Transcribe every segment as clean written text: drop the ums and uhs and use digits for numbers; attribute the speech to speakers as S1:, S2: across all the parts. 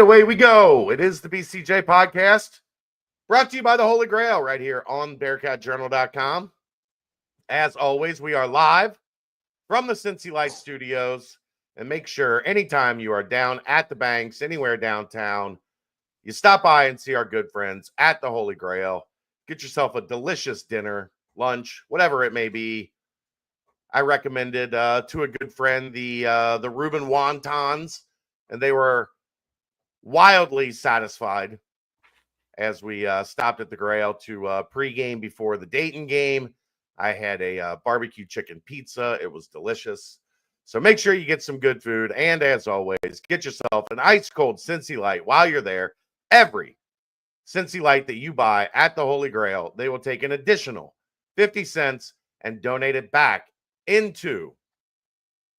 S1: And away we go. It is the BCJ Podcast, brought to you by the Holy Grail right here on BearcatJournal.com. As always, we are live from the Cincy Light Studios. And make sure anytime you are down at the Banks, anywhere downtown, you stop by and see our good friends at the Holy Grail. Get yourself a delicious dinner, lunch, whatever it may be. I recommended to a good friend the Reuben wontons, and they were wildly satisfied as we stopped at the Grail to pregame before the Dayton game. I had a barbecue chicken pizza. It was delicious. So make sure you get some good food. And as always, get yourself an ice cold Cincy Light while you're there. Every Cincy Light that you buy at the Holy Grail, they will take an additional 50 cents and donate it back into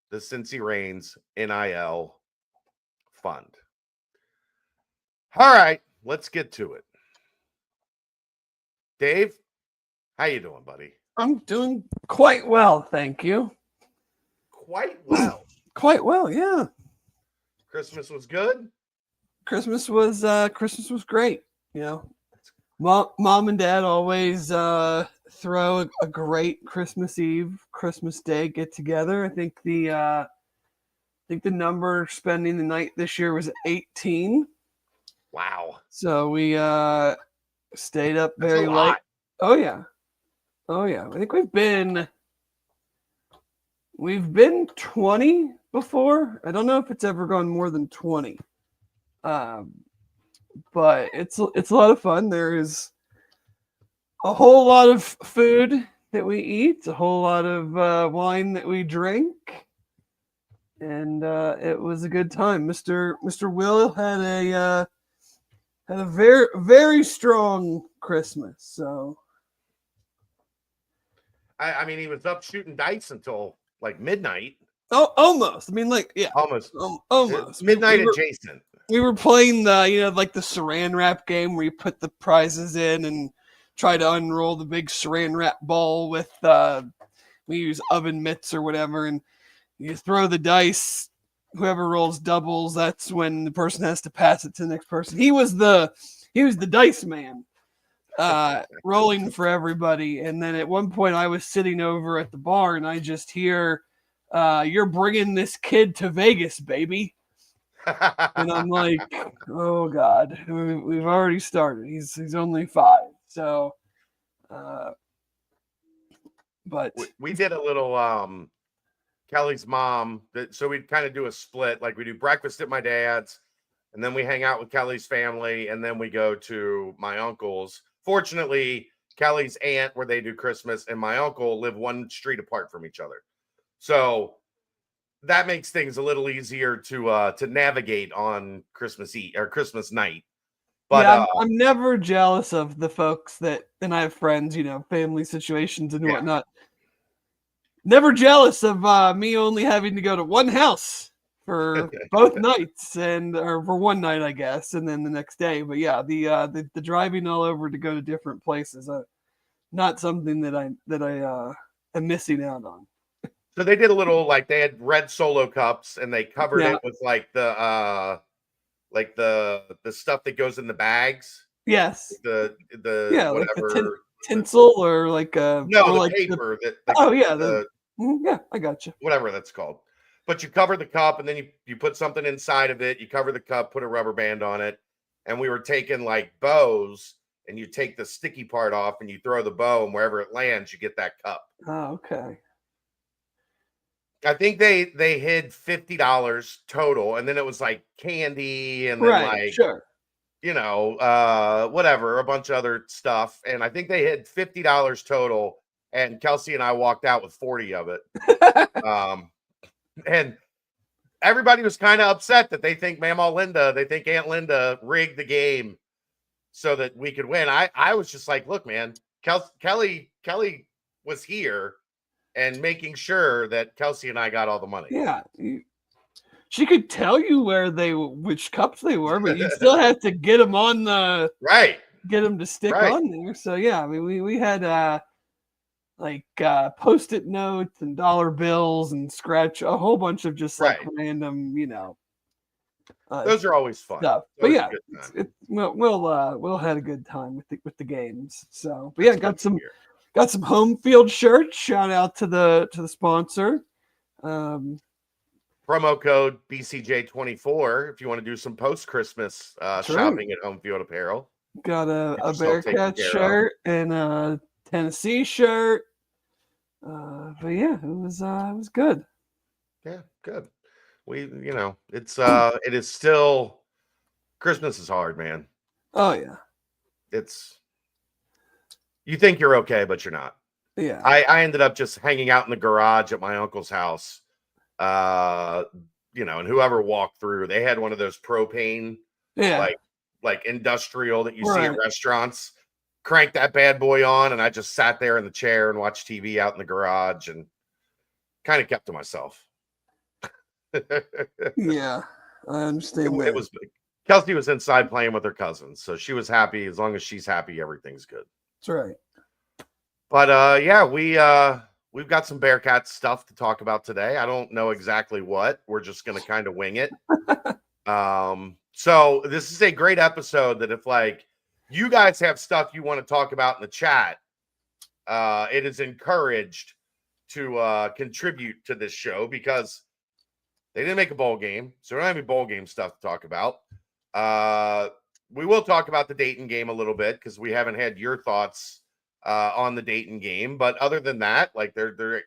S1: the Cincy Reigns NIL fund. All right, let's get to it. Dave, how you doing, buddy?
S2: I'm doing quite well, thank you.
S1: Quite well.
S2: Quite well, yeah.
S1: Christmas was good.
S2: Christmas was great. You know, mom and dad always throw a great Christmas Eve, Christmas Day get together. I think the number spending the night this year was 18.
S1: Wow.
S2: So we stayed up
S1: That's
S2: very
S1: a
S2: late.
S1: lot.
S2: Oh yeah. I think we've been 20 before. I don't know if it's ever gone more than 20. But it's a lot of fun. There is a whole lot of food that we eat, a whole lot of wine that we drink, and it was a good time. Mr. Will had a very, very strong Christmas. So
S1: I mean, he was up shooting dice until like midnight.
S2: Oh, almost. I mean, like, yeah,
S1: Almost.
S2: almost
S1: Midnight adjacent.
S2: We were playing the, like the saran wrap game where you put the prizes in and try to unroll the big saran wrap ball with, we use oven mitts or whatever, and you throw the dice. Whoever rolls doubles, that's when the person has to pass it to the next person. He was the dice man, rolling for everybody. And then at one point I was sitting over at the bar and I just hear, "You're bringing this kid to Vegas, baby." And I'm like, oh God, we've already started. He's only 5. So, but
S1: we did a little, Kelly's mom. So we'd kind of do a split. Like we do breakfast at my dad's, and then we hang out with Kelly's family, and then we go to my uncle's. Fortunately, Kelly's aunt, where they do Christmas, and my uncle live one street apart from each other. So that makes things a little easier to navigate on Christmas Eve or Christmas night. But
S2: yeah, I'm never jealous of the folks and I have friends, family situations and whatnot. Never jealous of me only having to go to one house for both nights or for one night, I guess, and then the next day. But yeah, the driving all over to go to different places, not something that I am missing out on.
S1: So they did a little, like they had red Solo cups and they covered it with like the stuff that goes in the bags.
S2: Yes.
S1: The whatever
S2: like tinsel or like
S1: no,
S2: or
S1: the
S2: like
S1: paper
S2: yeah, I got you.
S1: Whatever that's called. But you cover the cup and then you put something inside of it. You cover the cup, put a rubber band on it, and we were taking like bows, and you take the sticky part off and you throw the bow, and wherever it lands, you get that cup.
S2: Oh, okay.
S1: I think they hid $50 total, and then it was like candy and then
S2: sure.
S1: Whatever, a bunch of other stuff. And I think they hid $50 total, and Kelsey and I walked out with 40 of it. And everybody was kind of upset that they think Aunt Linda rigged the game so that we could win. I was just like, look, man, Kelly was here and making sure that Kelsey and I got all the money.
S2: Yeah. She could tell you which cups they were, but you still have to get them on the
S1: right.
S2: Get them to stick on there. So yeah, I mean, we had Post-it notes and dollar bills and scratch a whole bunch of just random,
S1: Those are always fun.
S2: stuff. But
S1: Always a
S2: yeah,
S1: good time.
S2: we'll had a good time with the games. So, but yeah,
S1: That's good to hear.
S2: got some home field shirts. Shout out to the sponsor.
S1: Promo code BCJ24 if you want to do some post-Christmas shopping at Home Field Apparel.
S2: Got a
S1: yourself taken
S2: Bearcat
S1: care of.
S2: shirt and a Tennessee shirt. But yeah, it was good.
S1: Yeah, good. It's it is still Christmas is hard, man.
S2: Oh yeah.
S1: You think you're okay, but you're not.
S2: Yeah.
S1: I ended up just hanging out in the garage at my uncle's house. And whoever walked through, they had one of those propane, like industrial that you see at restaurants. Cranked that bad boy on, and I just sat there in the chair and watched TV out in the garage and kind of kept to myself.
S2: Yeah, I understand.
S1: It was Kelsey was inside playing with her cousins, so she was happy. As long as she's happy, everything's good.
S2: That's right.
S1: But yeah, we've got some Bearcat stuff to talk about today. I don't know exactly what. We're just gonna kind of wing it. So this is a great episode that if you guys have stuff you want to talk about in the chat, it is encouraged to contribute to this show because they didn't make a bowl game, so we don't have any bowl game stuff to talk about. We will talk about the Dayton game a little bit because we haven't had your thoughts on the Dayton game. But other than that, they're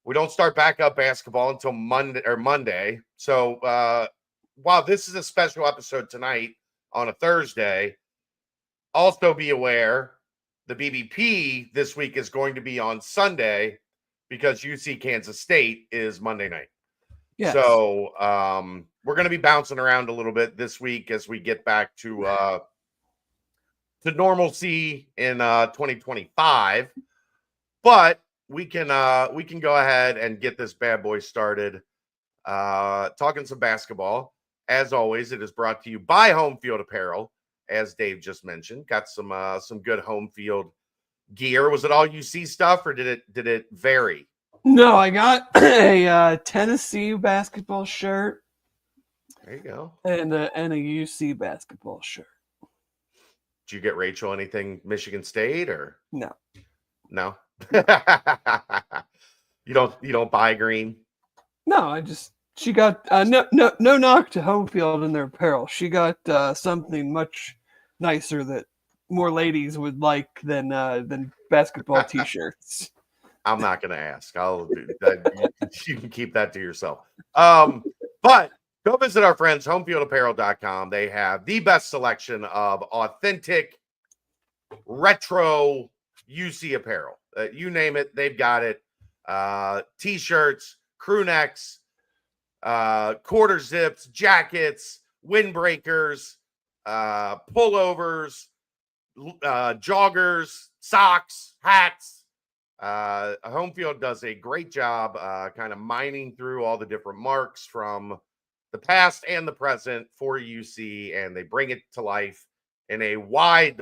S1: we don't start back up basketball until Monday. So while this is a special episode tonight on a Thursday, also be aware the BBP this week is going to be on Sunday because UC Kansas State is Monday night. Yes. So we're going to be bouncing around a little bit this week as we get back to normalcy in 2025. But we can go ahead and get this bad boy started. Talking some basketball. As always, it is brought to you by Home Field Apparel, as Dave just mentioned. Got some good home field gear. Was it all UC stuff, or did it vary?
S2: No, I got a Tennessee basketball shirt.
S1: There you go.
S2: And a UC basketball shirt.
S1: Did you get Rachel anything Michigan State or
S2: no?
S1: No. You don't buy green?
S2: No, she got no knock to Home Field in their apparel. She got something much nicer that more ladies would like than basketball t-shirts.
S1: I'm not going to ask. I'll do that. You can keep that to yourself. But go visit our friends, homefieldapparel.com. They have the best selection of authentic, retro UC apparel. You name it, they've got it. T-shirts, crew necks, quarter zips, jackets, windbreakers, pullovers, joggers, socks, hats. Home Field does a great job kind of mining through all the different marks from the past and the present for UC, and they bring it to life in a wide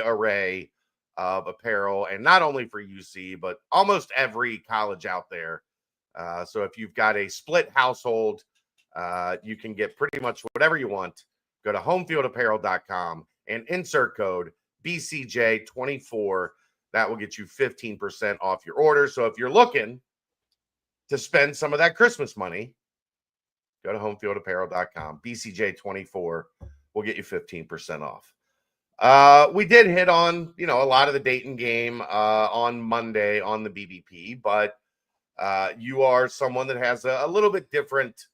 S1: array of apparel, and not only for UC, but almost every college out there. So if you've got a split household, you can get pretty much whatever you want. Go to homefieldapparel.com and insert code BCJ24. That will get you 15% off your order. So if you're looking to spend some of that Christmas money, go to homefieldapparel.com. BCJ24 will get you 15% off. We did hit on, a lot of the Dayton game on Monday on the BBP, but you are someone that has a little bit different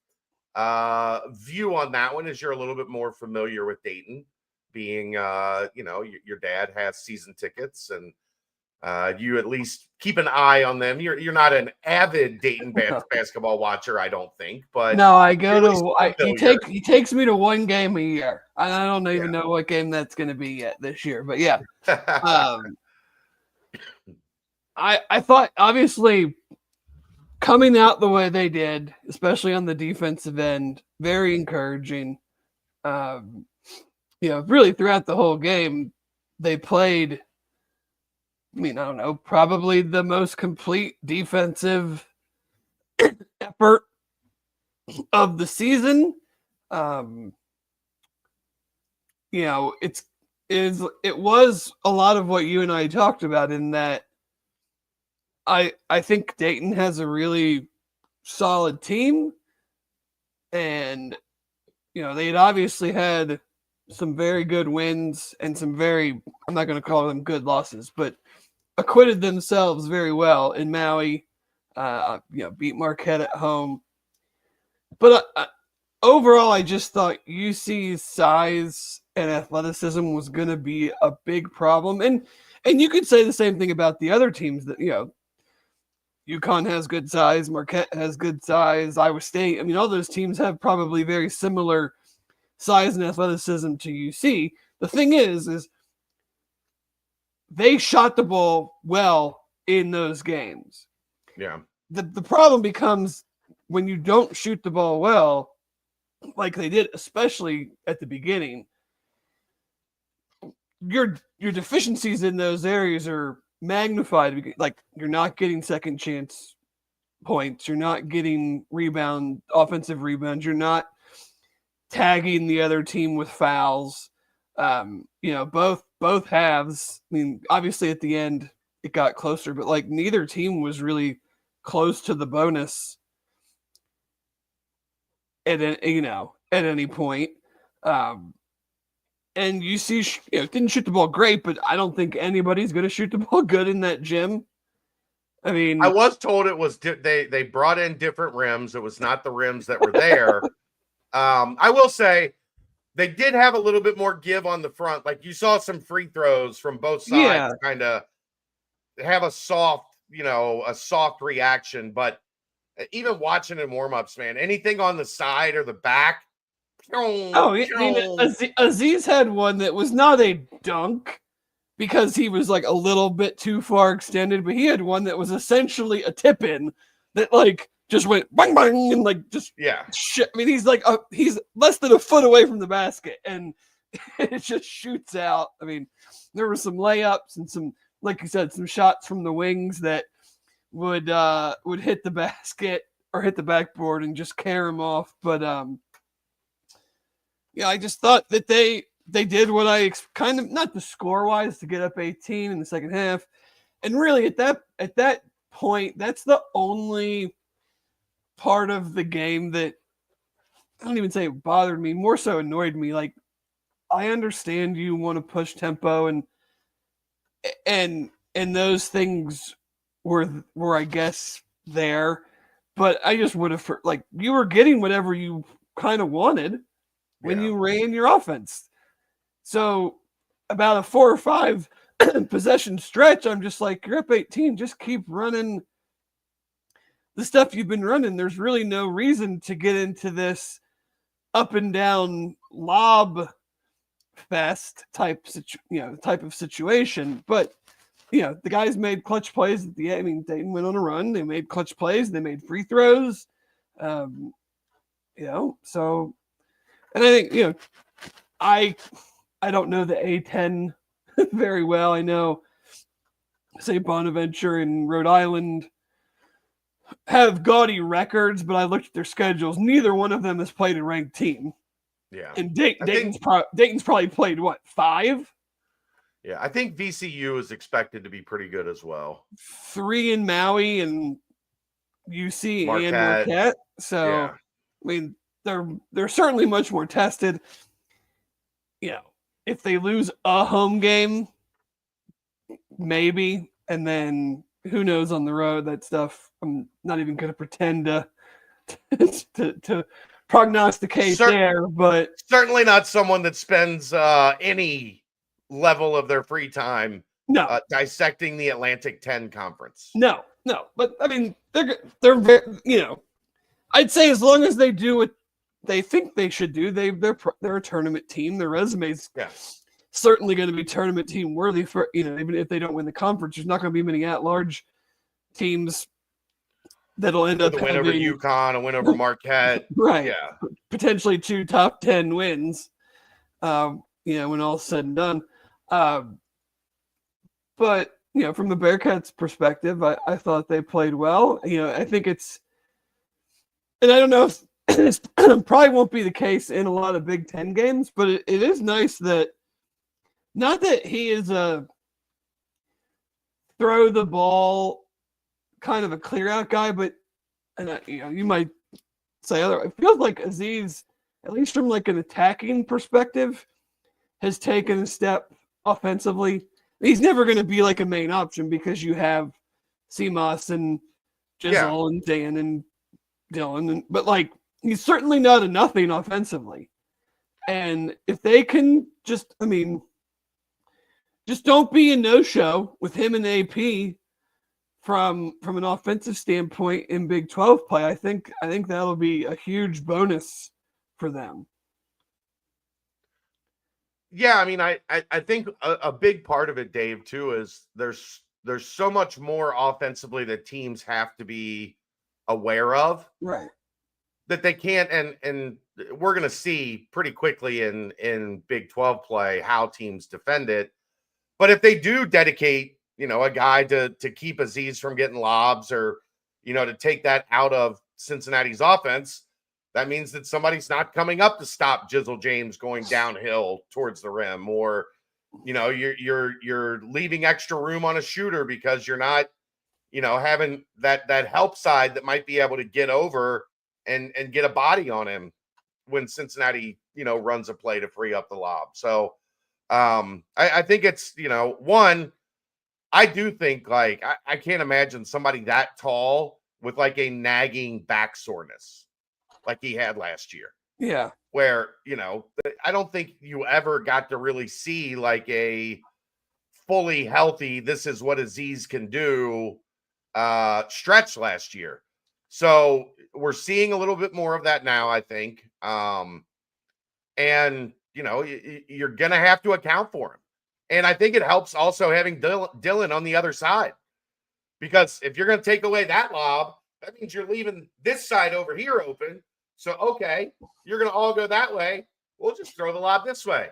S1: view on that one, as you're a little bit more familiar with Dayton, being, your dad has season tickets and you at least keep an eye on them. You're not an avid Dayton basketball watcher, I don't think. But
S2: no, I go to. He takes me to one game a year. I don't even know what game that's going to be yet this year. But yeah, I thought obviously coming out the way they did, especially on the defensive end, very encouraging. Really throughout the whole game, they played. I don't know, probably the most complete defensive effort of the season. It was a lot of what you and I talked about, in that I think Dayton has a really solid team, and they had obviously had some very good wins and some very, I'm not going to call them good losses, but acquitted themselves very well in Maui. Beat Marquette at home. But overall, I just thought UC's size and athleticism was going to be a big problem. And you could say the same thing about the other teams that, UConn has good size, Marquette has good size, Iowa State. I mean, all those teams have probably very similar size and athleticism to UC. The thing is they shot the ball well in those games.
S1: Yeah.
S2: The problem becomes when you don't shoot the ball well, like they did, especially at the beginning, your deficiencies in those areas are magnified. Like, you're not getting second chance points, you're not getting offensive rebounds, you're not tagging the other team with fouls. Both halves. I mean, obviously at the end it got closer, but like neither team was really close to the bonus at any point. And UC didn't shoot the ball great, but I don't think anybody's going to shoot the ball good in that gym. I mean,
S1: I was told it was they brought in different rims. It was not the rims that were there. I will say they did have a little bit more give on the front. Like, you saw some free throws from both sides, kind of have a soft reaction. But even watching in warm-ups, man, anything on the side or the back.
S2: Aziz had one that was not a dunk because he was like a little bit too far extended, but he had one that was essentially a tip-in that like just went bang bang and like just shit. I mean, he's less than a foot away from the basket and it just shoots out. I mean, there were some layups and some, like you said, some shots from the wings that would hit the basket or hit the backboard and just carry him off. But I just thought that they did what I kind of, not the score wise, to get up 18 in the second half, and really at that point, that's the only part of the game that I don't even say it bothered me, more so annoyed me. Like, I understand you want to push tempo and those things were I guess there, but I just would have, like, you were getting whatever you kind of wanted when you ran your offense. So about a 4 or 5 possession stretch, I'm just like, you're up 18, just keep running the stuff you've been running. There's really no reason to get into this up and down lob fest type of situation. But the guys made clutch plays at the end. I mean, Dayton went on a run. They made clutch plays. They made free throws. So, and I think I don't know the A10 very well. I know, say, Bonaventure and Rhode Island have gaudy records, but I looked at their schedules. Neither one of them has played a ranked team.
S1: Yeah.
S2: And Dayton's probably played, what, 5?
S1: Yeah, I think VCU is expected to be pretty good as well.
S2: 3 in Maui and UC and Marquette. So, I mean, they're certainly much more tested. If they lose a home game, maybe, and then who knows on the road, that stuff, I'm not even going to pretend to prognosticate there, but
S1: certainly not someone that spends any level of their free time dissecting the Atlantic 10 conference.
S2: No, but I mean, they're very, I'd say as long as they do what they think they should do, they're a tournament team. Their resume's certainly going to be tournament team worthy for, even if they don't win the conference. There's not going to be many at-large teams that'll end up
S1: a win over UConn, a win over Marquette,
S2: right? Yeah, potentially 2 top 10 wins. When all's said and done. But from the Bearcats' perspective, I thought they played well. I think it's, and I don't know if this probably won't be the case in a lot of Big Ten games, but it is nice that not that he is a throw the ball kind of a clear out guy, but you might say otherwise. It feels like Aziz, at least from like an attacking perspective, has taken a step offensively. He's never going to be like a main option because you have Seamus and Jizzle and Dan and Dylan, but like he's certainly not a nothing offensively. And if they can just don't be a no-show with him and AP from an offensive standpoint in Big 12 play, I think that'll be a huge bonus for them.
S1: Yeah, I mean, I think a big part of it, Dave, too, is there's so much more offensively that teams have to be aware of,
S2: right?
S1: That they can't, and we're going to see pretty quickly in Big 12 play how teams defend it. But if they do dedicate, a guy to keep Aziz from getting lobs or, to take that out of Cincinnati's offense, that means that somebody's not coming up to stop Jizzle James going downhill towards the rim, or you're leaving extra room on a shooter because you're not, having that help side that might be able to get over and get a body on him when Cincinnati, runs a play to free up the lob. So I think it's, one, I do think like I can't imagine somebody that tall with like a nagging back soreness like he had last year.
S2: Yeah.
S1: Where, I don't think you ever got to really see like a fully healthy, this is what Aziz can do stretch last year. So we're seeing a little bit more of that now, I think. And, you're going to have to account for him. And I think it helps also having Dylan on the other side. Because if you're going to take away that lob, that means you're leaving this side over here open. So, okay, you're going to all go that way. We'll just throw the lob this way.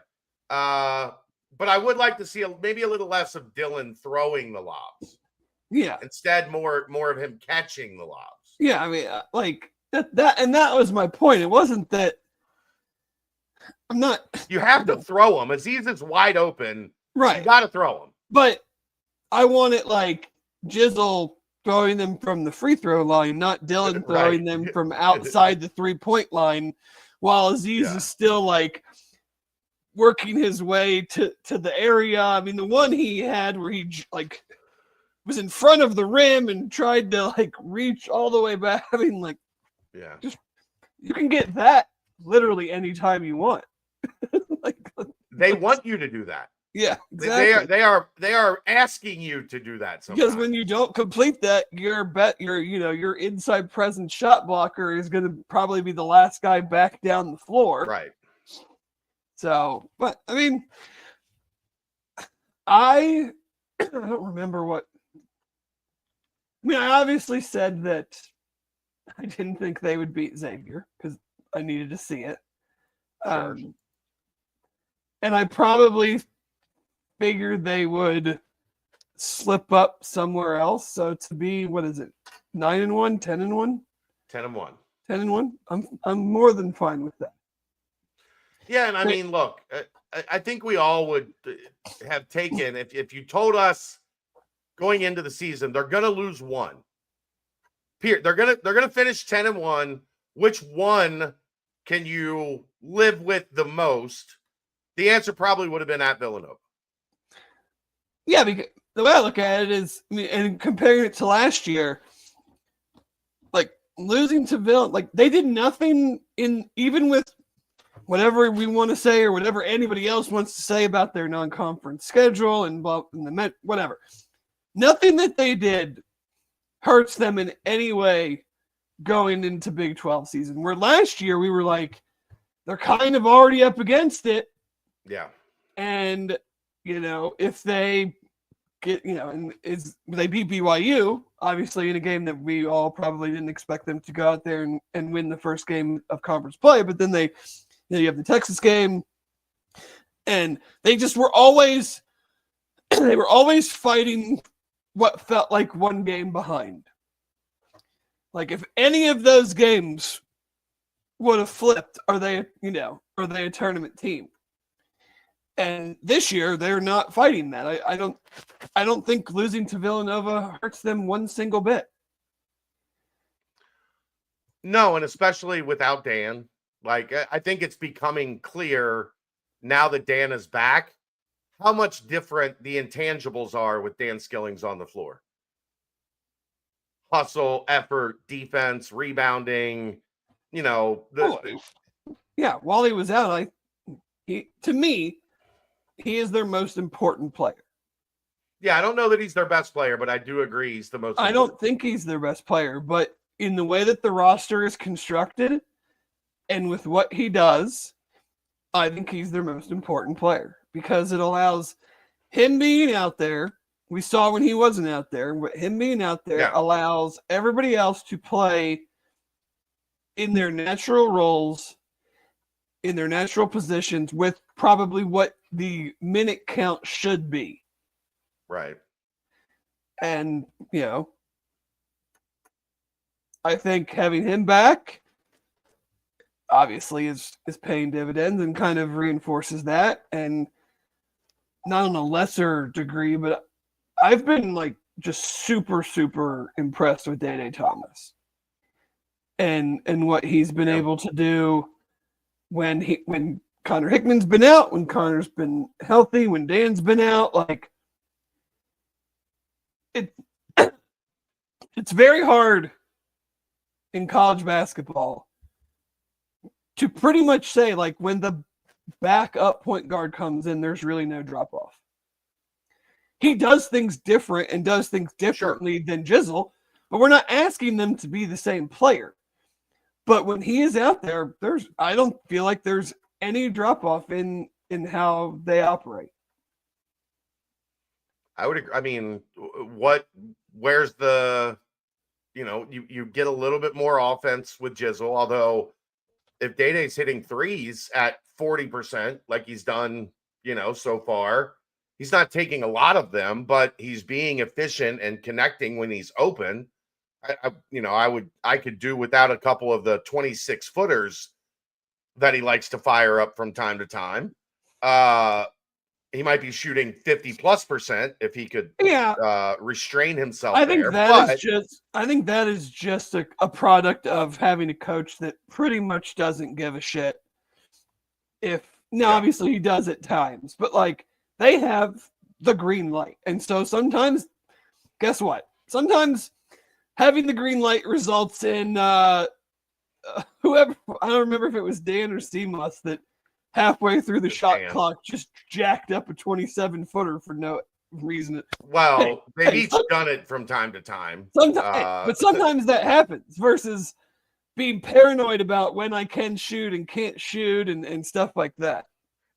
S1: But I would like to see maybe a little less of Dylan throwing the lobs.
S2: Yeah.
S1: Instead, more of him catching the lobs.
S2: Yeah, I mean, like that was my point. It wasn't that I'm not.
S1: You have to throw him. Aziz is wide open.
S2: Right.
S1: You got to throw him.
S2: But I want it like Jizzle throwing them from the free throw line, not Dylan throwing them from outside the 3-point line, while Aziz is still like working his way to the area. I mean, the one he had where he like was in front of the rim and tried to like reach all the way back. I mean, like, just you can get that literally anytime you want. Like,
S1: they want you to do that.
S2: Yeah, exactly.
S1: They are asking you to do that sometimes.
S2: Because when you don't complete that, your inside presence shot blocker is going to probably be the last guy back down the floor.
S1: Right.
S2: So, but I mean, I don't remember what. I mean, I obviously said that I didn't think they would beat Xavier because I needed to see it.
S1: Sure.
S2: And I probably figured they would slip up somewhere else. So to be, what is it, 9-1, 10-1?
S1: 10-1.
S2: 10-1. I'm more than fine with that.
S1: Yeah, and I mean, look, I think we all would have taken if you told us going into the season they're going to lose one. They're going to finish 10-1. Which one can you live with the most? The answer probably would have been at Villanova.
S2: Yeah, because the way I look at it is, I mean, and comparing it to last year, like losing to Villanova, like they did nothing even with whatever we want to say or whatever anybody else wants to say about their non-conference schedule and whatever. Nothing that they did hurts them in any way going into Big 12 season. Where last year we were like, they're kind of already up against it.
S1: Yeah.
S2: And, if they get, and they beat BYU, obviously in a game that we all probably didn't expect them to go out there and win the first game of conference play. But then you have the Texas game, and they just were always fighting what felt like one game behind. Like if any of those games would have flipped. Are they a tournament team? And this year they're not fighting that. I don't think losing to Villanova hurts them one single bit.
S1: No, and especially without Dan. Like, I think it's becoming clear now that Dan is back how much different the intangibles are with Dan Skillings on the floor. Hustle, effort, defense, rebounding,
S2: yeah, while he was out, to me, he is their most important player.
S1: Yeah, I don't know that he's their best player, but I do agree he's the most important.
S2: I don't think he's their best player, but in the way that the roster is constructed and with what he does, I think he's their most important player because it allows him being out there. We saw when he wasn't out there, but him being out there allows everybody else to play in their natural roles, in their natural positions with probably what the minute count should be.
S1: Right.
S2: And, I think having him back obviously is paying dividends and kind of reinforces that. And not on a lesser degree, but I've been just super, super impressed with Day Thomas and what he's been able to do when Connor Hickman's been out, when Connor's been healthy, when Dan's been out. It's very hard in college basketball to pretty much say when the backup point guard comes in, there's really no drop off. He does things different and does things differently than Jizzle, but we're not asking them to be the same player. But when he is out there, I don't feel like there's any drop off in how they operate.
S1: I would agree. I mean, where's the, you get a little bit more offense with Jizzle, although if Day-Day's hitting threes at 40%, like he's done, so far, he's not taking a lot of them, but he's being efficient and connecting when he's open. I could do without a couple of the 26 footers that he likes to fire up from time to time. He might be shooting 50+% if he could restrain himself.
S2: I think that is just a product of having a coach that pretty much doesn't give a shit. Obviously he does at times, but they have the green light. And so sometimes, guess what? Sometimes having the green light results in whoever, I don't remember if it was Dan or CMOS that halfway through the shot clock just jacked up a 27-footer for no reason.
S1: Well, they've each done it from time to time.
S2: But sometimes that happens versus being paranoid about when I can shoot and can't shoot and stuff like that.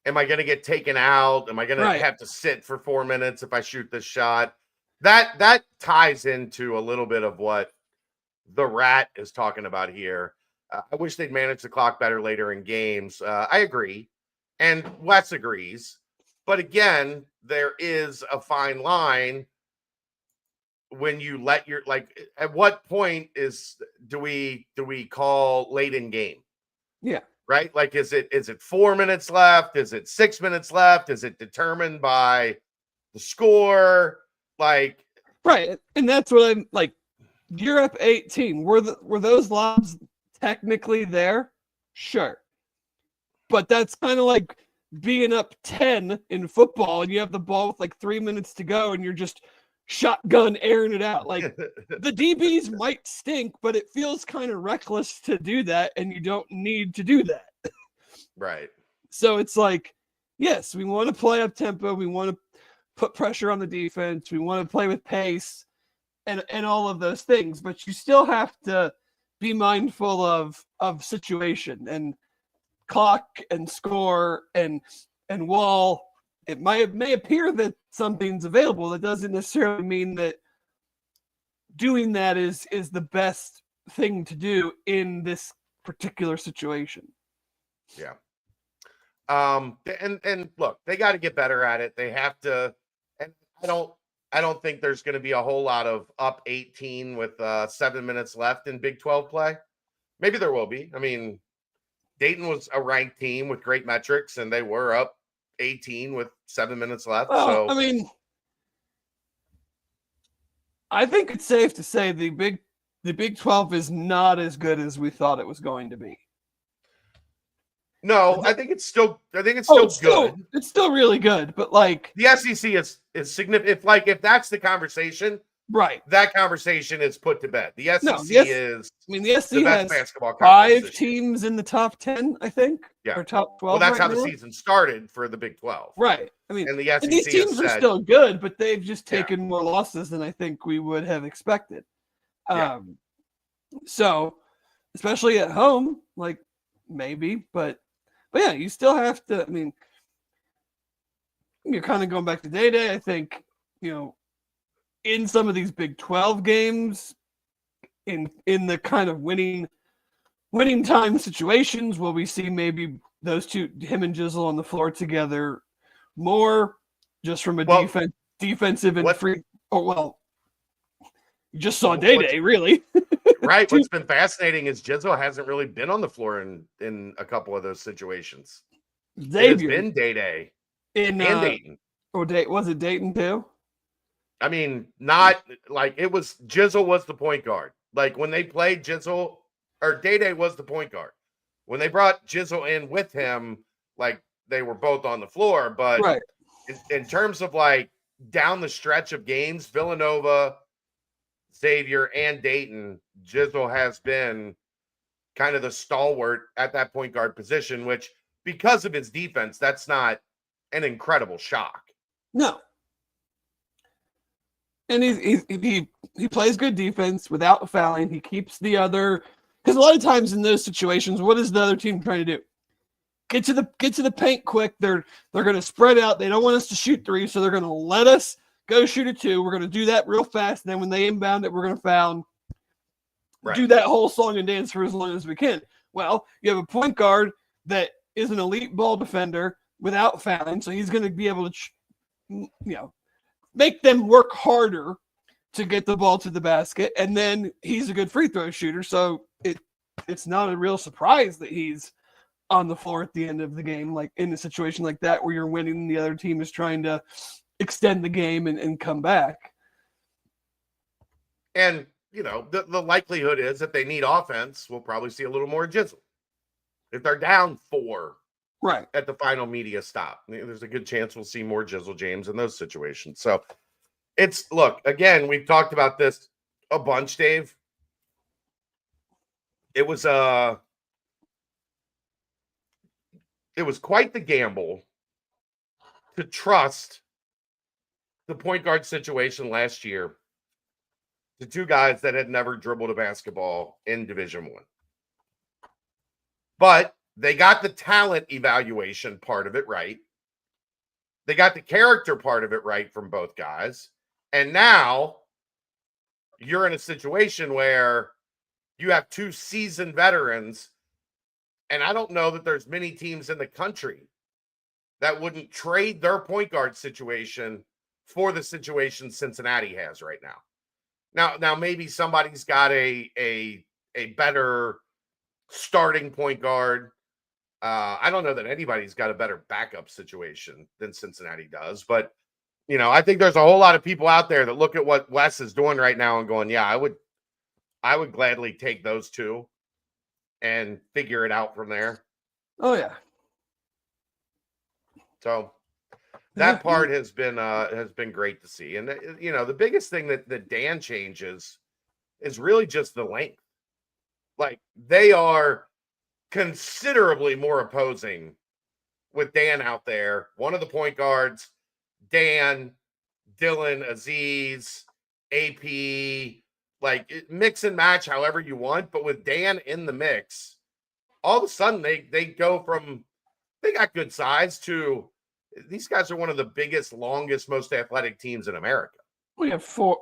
S1: Am I going to get taken out? Am I going to have to sit for 4 minutes if I shoot this shot? That ties into a little bit of what the Rat is talking about here. I wish they'd manage the clock better later in games. I agree. And Wes agrees. But again, there is a fine line when you let at what point do we call late in game?
S2: Yeah.
S1: Right? Is it 4 minutes left? Is it 6 minutes left? Is it determined by the score? Right.
S2: And that's what I'm you're up 18. Were those lobs technically there? Sure. But that's kind of like being up 10 in football and you have the ball with 3 minutes to go and you're just shotgun airing it out. The DBs might stink, but it feels kind of reckless to do that, and you don't need to do that.
S1: Right.
S2: So it's yes, we want to play up tempo. We want to put pressure on the defense. We want to play with pace and all of those things, but you still have to be mindful of situation and clock and score and while it may appear that something's available, that doesn't necessarily mean that doing that is the best thing to do in this particular situation.
S1: Yeah. And look, they got to get better at it. They have to, and I don't think there's going to be a whole lot of up 18 with 7 minutes left in Big 12 play. Maybe there will be. I mean, Dayton was a ranked team with great metrics, and they were up 18 with 7 minutes left.
S2: Well,
S1: So
S2: I mean, I think it's safe to say the Big 12 is not as good as we thought it was going to be.
S1: no, I think it's still good.
S2: It's still really good, but like
S1: The SEC is significant. If that's the conversation,
S2: right.
S1: that conversation is put to bed. The SEC
S2: No,
S1: is
S2: the SEC
S1: the best
S2: has
S1: basketball conference
S2: 5 teams in the top 10, I think.
S1: Yeah.
S2: Or top 12.
S1: Well, that's
S2: right
S1: how
S2: now.
S1: the season started for the Big 12.
S2: Right. I mean,
S1: and the SEC
S2: these teams are still good, but they've just taken more losses than I think we would have expected.
S1: Yeah.
S2: So, especially at home, like maybe, but yeah, you still have to. I mean, you're kind of going back to Day. I think in some of these Big 12 games, in the kind of winning time situations, will we see maybe those two, him and Jizzle, on the floor together more, just from a defensive and free. Oh well, you just saw Day really.
S1: Right. What's been fascinating is Jizzle hasn't really been on the floor in a couple of those situations.
S2: Xavier.
S1: It's been Day
S2: and
S1: Dayton.
S2: Was it Dayton too?
S1: I mean, not like it was. Jizzle was the point guard. Like when they played Jizzle, or Day was the point guard. When they brought Jizzle in with him, like they were both on the floor. But
S2: right.
S1: in terms of like down the stretch of games, Villanova, Xavier, and Dayton, Jizzle has been kind of the stalwart at that point guard position, which because of his defense, that's not an incredible shock.
S2: No. And he plays good defense without fouling. He keeps the other, because a lot of times in those situations, what is the other team trying to do? Get to the paint quick. They're going to spread out. They don't want us to shoot 3, so they're going to let us go shoot a 2. We're going to do that real fast. And then when they inbound it, we're going to foul. Right. Do that whole song and dance for as long as we can. Well, you have a point guard that is an elite ball defender without fouling, so he's going to be able to, make them work harder to get the ball to the basket. And then he's a good free throw shooter, so it's not a real surprise that he's on the floor at the end of the game, like in a situation like that where you're winning and the other team is trying to extend the game and come back.
S1: And, the likelihood is if they need offense, we'll probably see a little more Jizzle. If they're down 4
S2: right
S1: at the final media stop, there's a good chance we'll see more Jizzle James in those situations. So look, again, we've talked about this a bunch, Dave. It was quite the gamble to trust the point guard situation last year to 2 guys that had never dribbled a basketball in Division I. But they got the talent evaluation part of it right. They got the character part of it right from both guys. And now you're in a situation where you have 2 seasoned veterans. And I don't know that there's many teams in the country that wouldn't trade their point guard situation for the situation Cincinnati has right now. Now maybe somebody's got a better starting point guard. I don't know that anybody's got a better backup situation than Cincinnati does, but I think there's a whole lot of people out there that look at what Wes is doing right now and going, yeah, I would gladly take those 2 and figure it out from there.
S2: Oh yeah.
S1: So that part has been great to see. And the biggest thing that Dan changes is really just the length. Like they are considerably more opposing with Dan out there. One of the point guards, Dan, Dylan, Aziz, AP, like mix and match however you want. But with Dan in the mix, all of a sudden they go from they got good size to these guys are one of the biggest, longest, most athletic teams in America.
S2: We have 4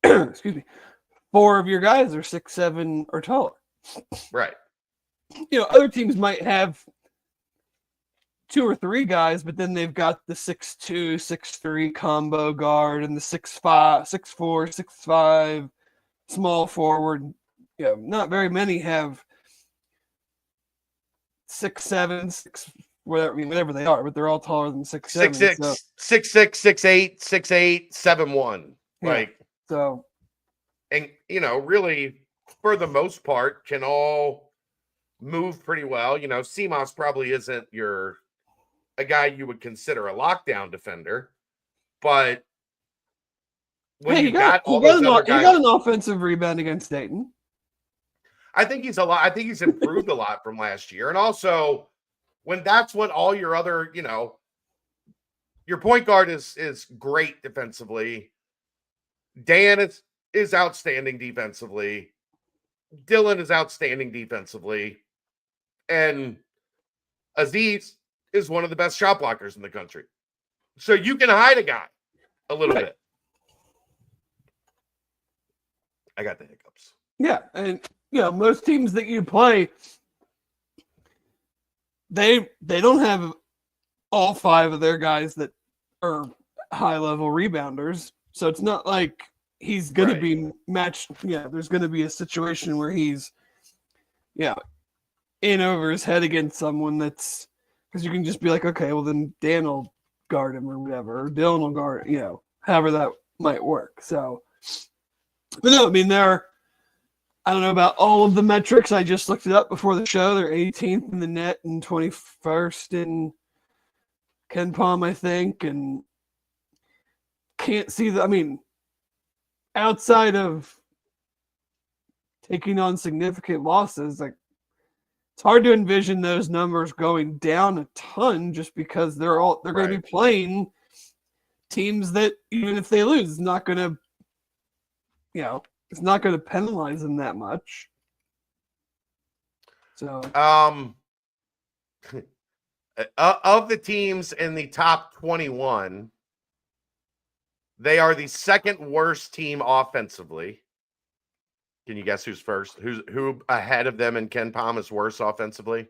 S2: excuse me. 4 of your guys are 6'7" or taller.
S1: Right.
S2: Other teams might have 2 or 3 guys, but then they've got the 6'2", 6'3" combo guard and the 6'5", 6'4", 6'5" small forward. Not very many have 6'7", whatever they are, but they're all taller than 6'7".
S1: 6'6",
S2: So,
S1: 6'6", 6'8", 6'8", 7'1".
S2: yeah.
S1: Like,
S2: so
S1: and really for the most part can all move pretty well. CMOS probably isn't a guy you would consider a lockdown defender, but when
S2: hey,
S1: you got all those other guys,
S2: he got an offensive rebound against Dayton.
S1: I think he's improved a lot from last year. And also when that's what all your other, your point guard is great defensively. Dan is outstanding defensively. Dylan is outstanding defensively. And Aziz is one of the best shot blockers in the country. So you can hide a guy a little bit. I got the hiccups.
S2: Yeah, and most teams that you play, they don't have all 5 of their guys that are high-level rebounders. So it's not like he's going to be matched. Yeah, there's going to be a situation where he's, in over his head against someone that's, because you can just be like, okay, well then Dan will guard him or whatever, or Dylan will guard, however that might work. So, but no, I mean, I don't know about all of the metrics. I just looked it up before the show. They're 18th in the net and 21st in KenPom, I think, and can't see outside of taking on significant losses, like it's hard to envision those numbers going down a ton just because they're going to be playing teams that even if they lose, it's not going to penalize them that much. So
S1: of the teams in the top 21, they are the second worst team offensively. Can you guess who's first? Who ahead of them in KenPom is worse offensively?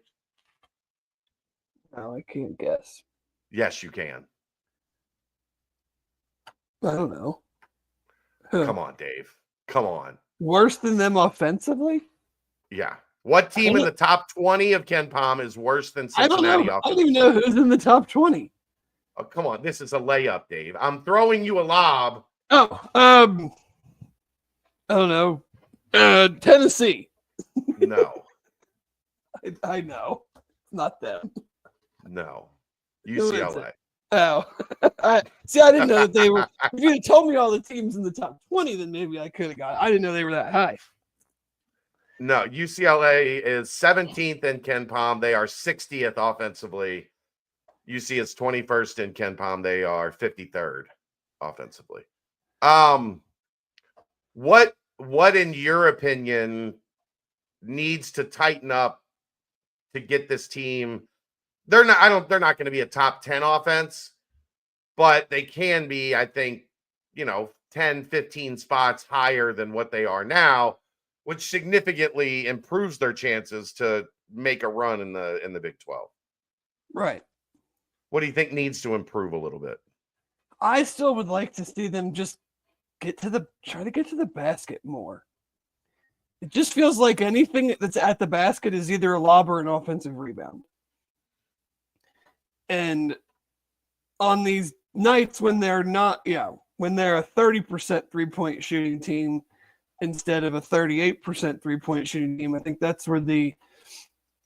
S2: No, I can't guess.
S1: Yes, you can.
S2: I don't know.
S1: Come on, Dave. Come on.
S2: Worse than them offensively?
S1: Yeah. What team in the top 20 of KenPom is worse than Cincinnati offensively?
S2: I don't even know who's in the top 20.
S1: Oh, come on. This is a layup, Dave. I'm throwing you a lob.
S2: Oh, I don't know. Tennessee.
S1: No.
S2: I know. Not them.
S1: No. UCLA.
S2: Oh. I didn't know that they were. If you had told me all the teams in the top 20, then maybe I could have got it. I didn't know they were that high.
S1: No, UCLA is 17th in KenPom. They are 60th offensively. UC is 21st in KenPom. They are 53rd offensively. What in your opinion needs to tighten up to get this team? They're not going to be a top 10 offense, but they can be, I think, 10, 15 spots higher than what they are now, which significantly improves their chances to make a run in the Big 12.
S2: Right.
S1: What do you think needs to improve a little bit?
S2: I still would like to see them just try to get to the basket more. It just feels like anything that's at the basket is either a lob or an offensive rebound. And on these nights when they're not, when they're a 30% three-point shooting team instead of a 38% three-point shooting team, I think that's where the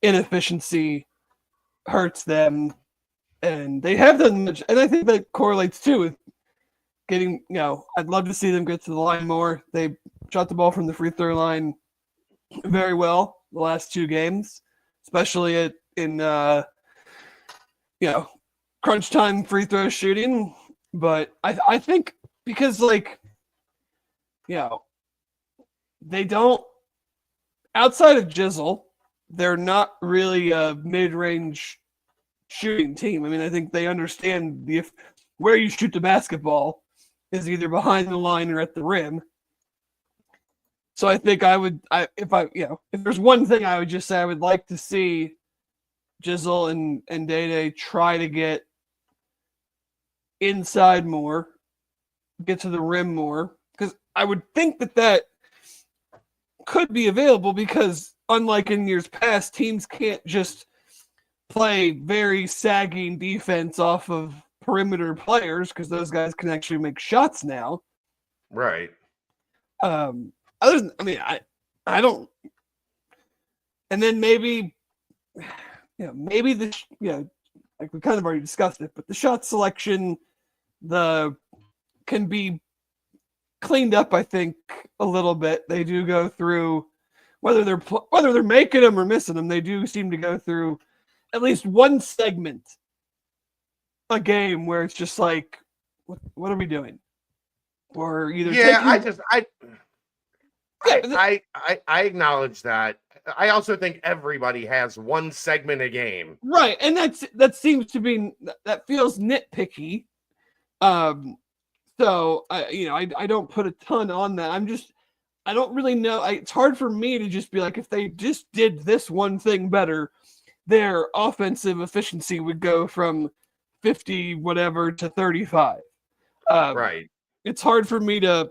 S2: inefficiency hurts them. And they have done much, and I think that correlates too with getting, I'd love to see them get to the line more. They shot the ball from the free throw line very well the last 2 games, especially in crunch time free throw shooting. But I think because they don't, outside of Jizzle, they're not really a mid-range shooting team. I mean, I think they understand where you shoot the basketball is either behind the line or at the rim. So I think if there's one thing I would just say, I would like to see Jizzle and Day try to get inside more, get to the rim more, because I would think that could be available, because unlike in years past, teams can't just play very sagging defense off of perimeter players because those guys can actually make shots now.
S1: Right.
S2: Other than, I don't. And then maybe, maybe like we kind of already discussed it, but the shot selection, can be cleaned up. I think a little bit. They do go through whether they're making them or missing them. They do seem to go through at least one segment a game where it's just like, what are we doing? Or either
S1: I acknowledge that. I also think everybody has one segment a game,
S2: right? And that seems to be that feels nitpicky. So I don't put a ton on that. I don't really know. It's hard for me to just be like, if they just did this one thing better, their offensive efficiency would go from 50 whatever to 35.
S1: Right.
S2: It's hard for me to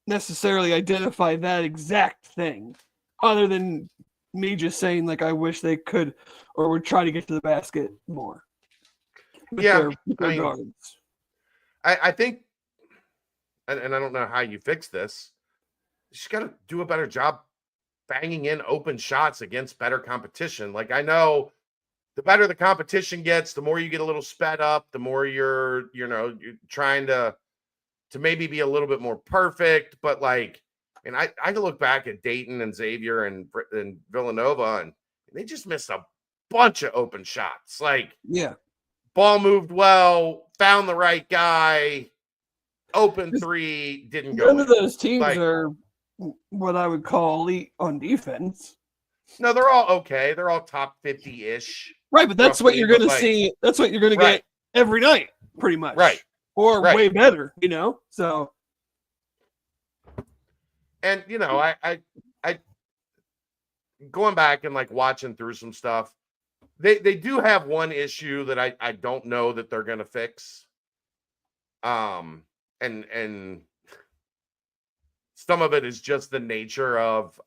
S2: necessarily identify that exact thing, other than me just saying like I wish they could or would try to get to the basket more.
S1: Yeah, I think, and I don't know how you fix this. You just got to do a better job banging in open shots against better competition. Like, I know the better the competition gets, the more you get a little sped up, the more you're trying to maybe be a little bit more perfect. But like, and I can look back at Dayton and Xavier and Villanova, and they just missed a bunch of open shots. Like, ball moved well, found the right guy, open three, didn't go.
S2: None of those teams are what I would call elite on defense.
S1: No, they're all okay. They're all top 50-ish.
S2: Right, but that's what you're going to see. That's what you're going to get every night, pretty much.
S1: Right.
S2: Or way better, so.
S1: And, I going back and like watching through some stuff, they do have one issue that I don't know that they're going to fix. And some of it is just the nature of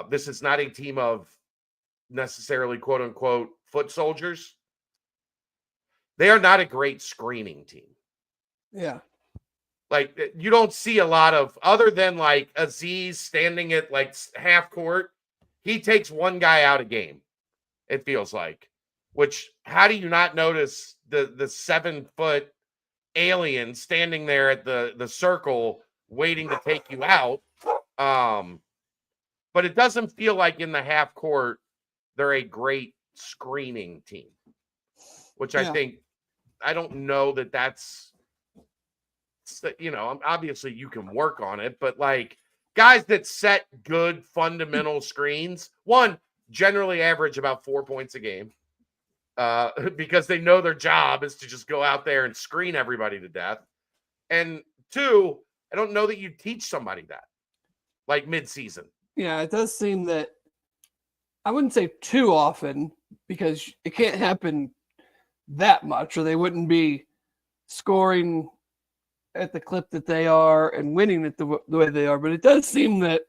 S1: this is not a team of necessarily quote unquote foot soldiers. They are not a great screening team.
S2: Yeah.
S1: Like, you don't see a lot of, other than like Aziz standing at like half court, he takes one guy out a game, it feels like. Which, how do you not notice the 7-foot alien standing there at the circle waiting to take you out? But it doesn't feel like in the half court they're a great screening team, which I think, I don't know that's obviously you can work on it, but like guys that set good fundamental screens, one, generally average about 4 points a game. Because they know their job is to just go out there and screen everybody to death. And two, I don't know that you teach somebody that, like mid-season.
S2: Yeah, it does seem that, I wouldn't say too often, because it can't happen that much, or they wouldn't be scoring at the clip that they are and winning it the way they are. But it does seem that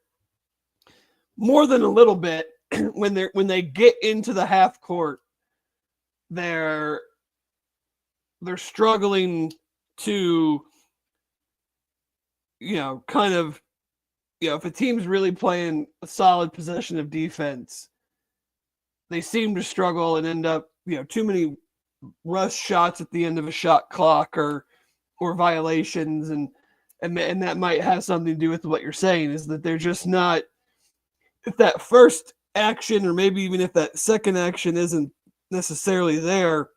S2: more than a little bit, when they get into the half court, they're struggling to, kind of, if a team's really playing a solid possession of defense, they seem to struggle and end up, too many rush shots at the end of a shot clock or violations, and that might have something to do with what you're saying, is that they're just not, if that first action, or maybe even if that second action isn't necessarily there,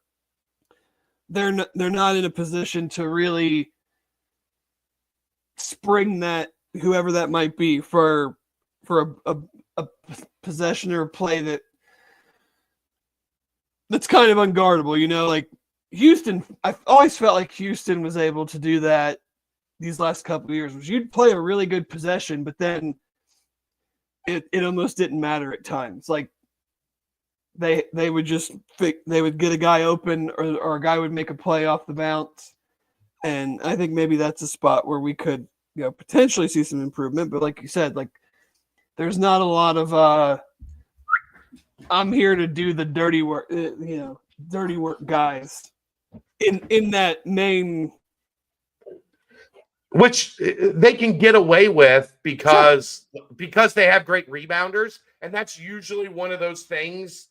S2: they're not in a position to really spring that, whoever that might be, for a possession or a play that's kind of unguardable. Like Houston, I've always felt like Houston was able to do that these last couple of years, was you'd play a really good possession, but then it almost didn't matter at times. Like they would just they would get a guy open, or a guy would make a play off the bounce. And I think maybe that's a spot where we could, potentially see some improvement. But like you said, like there's not a lot of I'm here to do the dirty work, dirty work guys in that main.
S1: Which they can get away with because they have great rebounders, and that's usually one of those things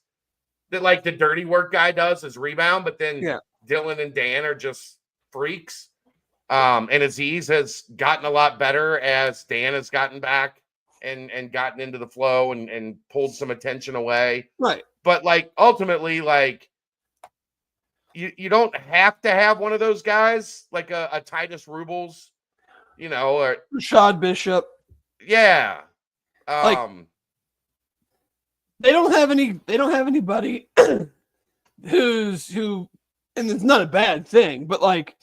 S1: that like the dirty work guy does is rebound, but then Dylan and Dan are just freaks. And Aziz has gotten a lot better as Dan has gotten back and gotten into the flow and pulled some attention away.
S2: Right.
S1: But like ultimately, like you don't have to have one of those guys like a Titus Rubles, or
S2: Rashad Bishop.
S1: Yeah.
S2: They don't have anybody who, and it's not a bad thing, but like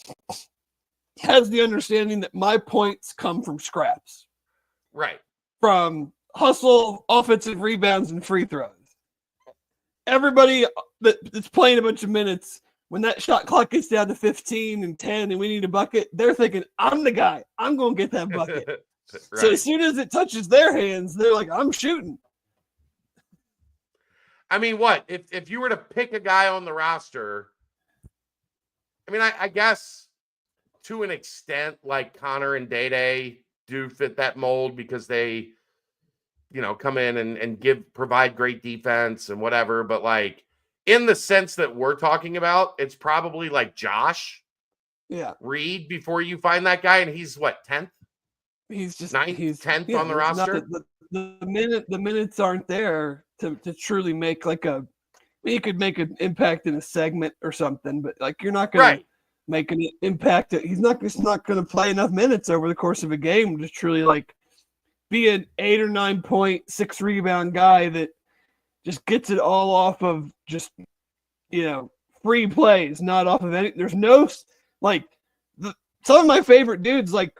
S2: has the understanding that my points come from scraps.
S1: Right.
S2: From hustle, offensive rebounds, and free throws. Everybody that's playing a bunch of minutes, when that shot clock gets down to 15 and 10 and we need a bucket, they're thinking, I'm the guy. I'm going to get that bucket. Right. So as soon as it touches their hands, they're like, I'm shooting.
S1: I mean, what? If you were to pick a guy on the roster, I mean, I guess to an extent, like Connor and Day do fit that mold because they, come in and provide great defense and whatever. But like in the sense that we're talking about, it's probably like Josh Reed before you find that guy. And he's what, 10th?
S2: He's just
S1: 9th, 10th on the roster.
S2: The minutes aren't there to truly make like you could make an impact in a segment or something, but like you're not going to make an impact. He's not going to play enough minutes over the course of a game to truly like be an 8 or 9 point, 6 rebound guy that just gets it all off of just, free plays, not off of any. There's no like some of my favorite dudes like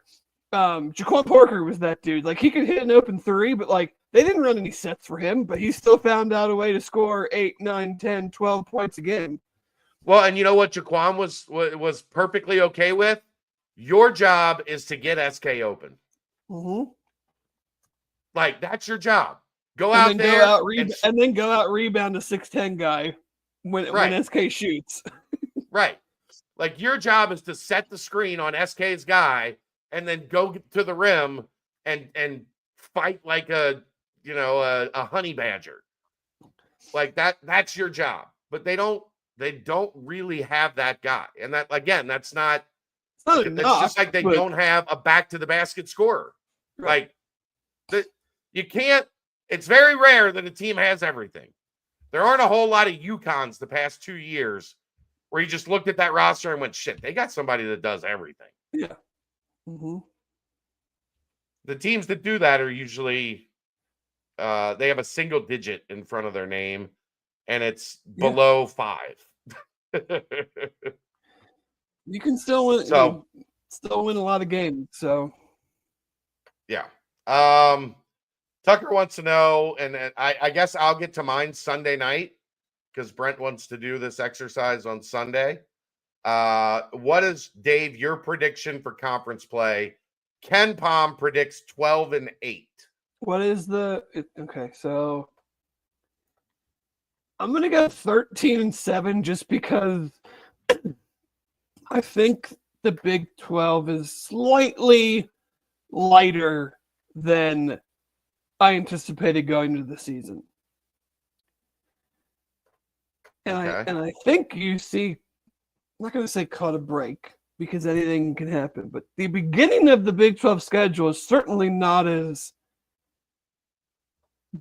S2: Jaquan Parker was that dude. Like he could hit an open 3, but like they didn't run any sets for him, but he still found out a way to score 8, 9, 10, 12 points a game.
S1: Well, and you know what Jaquan was perfectly okay with? Your job is to get SK open.
S2: Mm-hmm.
S1: Like that's your job. Go out there
S2: and then go out rebound a 6'10" guy when SK shoots.
S1: Right. Like your job is to set the screen on SK's guy and then go to the rim and fight like a honey badger. Like that's your job. But they don't really have that guy. And that again, that's not it's just like they don't have a back to the basket scorer. Right. Like you can't, it's very rare that a team has everything. There aren't a whole lot of UConns the past 2 years where you just looked at that roster and went, shit, they got somebody that does everything.
S2: Yeah. Mm-hmm.
S1: The teams that do that are usually they have a single digit in front of their name and it's below 5.
S2: You can still win.
S1: So
S2: still win a lot of games. So
S1: yeah. Tucker wants to know, and I guess I'll get to mine Sunday night because Brent wants to do this exercise on Sunday. What is, Dave, your prediction for conference play? Ken Palm predicts 12-8.
S2: What is okay, so I'm going to go 13-7 just because I think the Big 12 is slightly lighter than I anticipated going into the season. And I think you see, I'm not going to say caught a break because anything can happen, but the beginning of the Big 12 schedule is certainly not as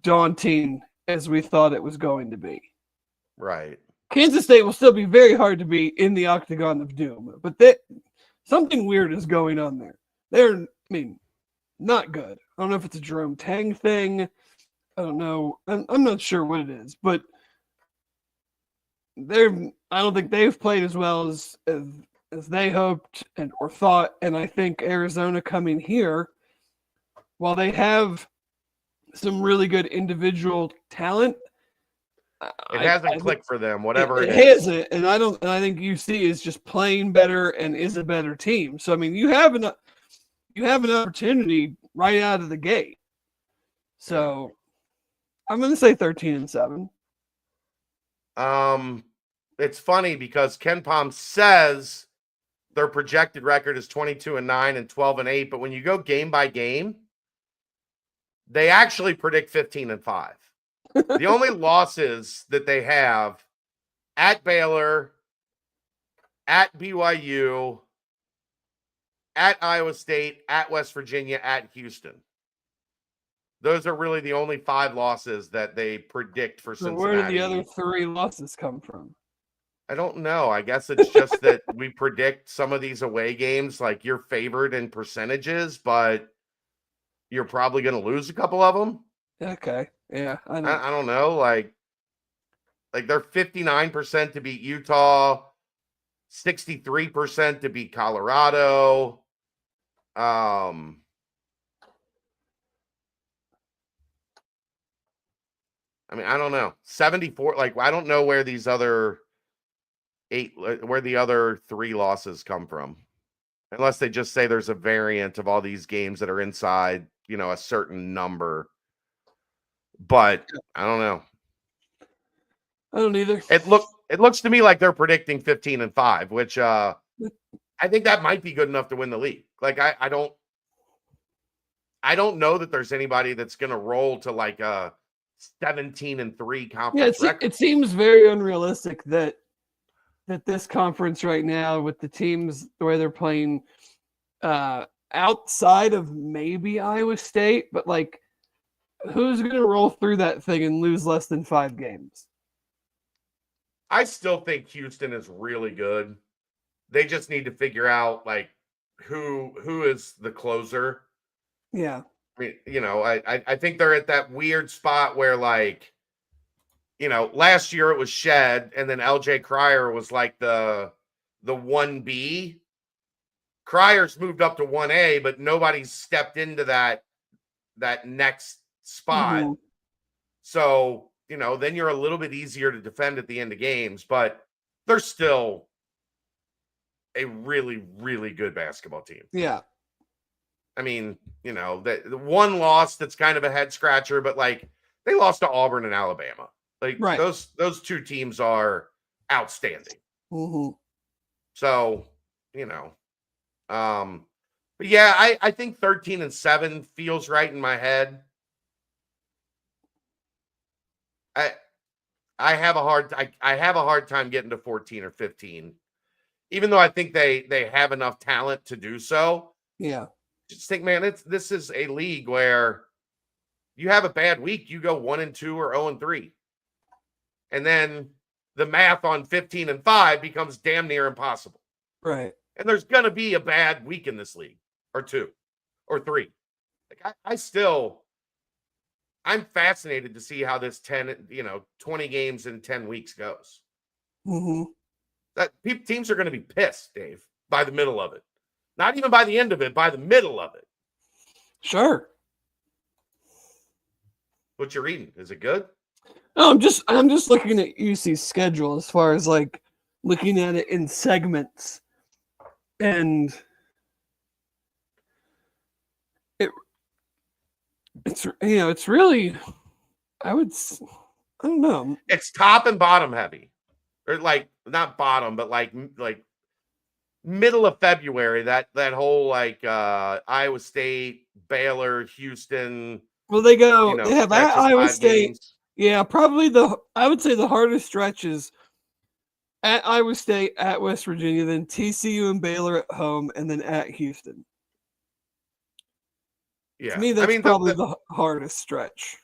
S2: daunting as we thought it was going to be.
S1: Right.
S2: Kansas State will still be very hard to beat in the Octagon of Doom, but something weird is going on there. They're, not good. I don't know if it's a Jerome Tang thing. I don't know. I'm not sure what it is, but I don't think they've played as well as they hoped or thought. And I think Arizona coming here, while they have some really good individual talent,
S1: it hasn't clicked for them, whatever
S2: it hasn't. And I think UC is just playing better and is a better team. So you have an opportunity right out of the gate. So I'm going to say 13-7.
S1: It's funny because Ken Palm says their projected record is 22-9 and 12-8, but when you go game by game, they actually predict 15-5. The only losses that they have at Baylor, at BYU, at Iowa State, at West Virginia, at Houston. Those are really the only 5 losses that they predict for
S2: So
S1: Cincinnati.
S2: where do the other 3 losses come from?
S1: I don't know. I guess it's just that we predict some of these away games like you're favored in percentages, but you're probably going to lose a couple of them.
S2: Okay. Yeah, I know.
S1: I don't know. Like they're 59% to beat Utah, 63% to beat Colorado. I mean, I don't know. 74. Like, I don't know where these other where the other 3 losses come from, unless they just say there's a variant of all these games that are inside, a certain number. But I don't know.
S2: I don't either.
S1: It looks to me like they're predicting 15-5, which I think that might be good enough to win the league. Like I don't know that there's anybody that's going to roll to like a 17-3 conference record.
S2: It seems very unrealistic that this conference right now, with the teams the way they're playing, outside of maybe Iowa State, but like, who's going to roll through that thing and lose less than 5 games?
S1: I still think Houston is really good. They just need to figure out like who is the closer.
S2: Yeah.
S1: I mean, I think they're at that weird spot where like, last year it was Shed, and then LJ Cryer was like the 1B. Cryer's moved up to 1A, but nobody's stepped into that next spot.
S2: Mm-hmm.
S1: So, then you're a little bit easier to defend at the end of games, but they're still a really, really good basketball team.
S2: Yeah.
S1: I mean, the one loss that's kind of a head scratcher, but like they lost to Auburn and Alabama. Like
S2: right.
S1: those 2 teams are outstanding.
S2: Mm-hmm.
S1: So, but yeah, I think 13-7 feels right in my head. I have a hard time getting to 14 or 15, even though I think they have enough talent to do so.
S2: Yeah.
S1: Just think, man, this is a league where you have a bad week, you go 1-2 or 0-3. And then the math on 15-5 becomes damn near impossible.
S2: Right.
S1: And there's going to be a bad week in this league, or 2 or 3. Like I'm fascinated to see how this 20 games in 10 weeks goes.
S2: Mm-hmm.
S1: That teams are going to be pissed, Dave, by the middle of it. Not even by the end of it, by the middle of it.
S2: Sure.
S1: What you reading? Is it good?
S2: No, I'm just looking at UC's schedule as far as like looking at it in segments, and it's really, I don't know.
S1: It's top and bottom heavy, or like not bottom, but like middle of February. That whole like Iowa State, Baylor, Houston.
S2: Well, they have at Iowa State.
S1: Games.
S2: Yeah, probably I would say the hardest stretch is at Iowa State, at West Virginia, then TCU and Baylor at home, and then at Houston.
S1: Yeah,
S2: to me, that's probably the hardest stretch.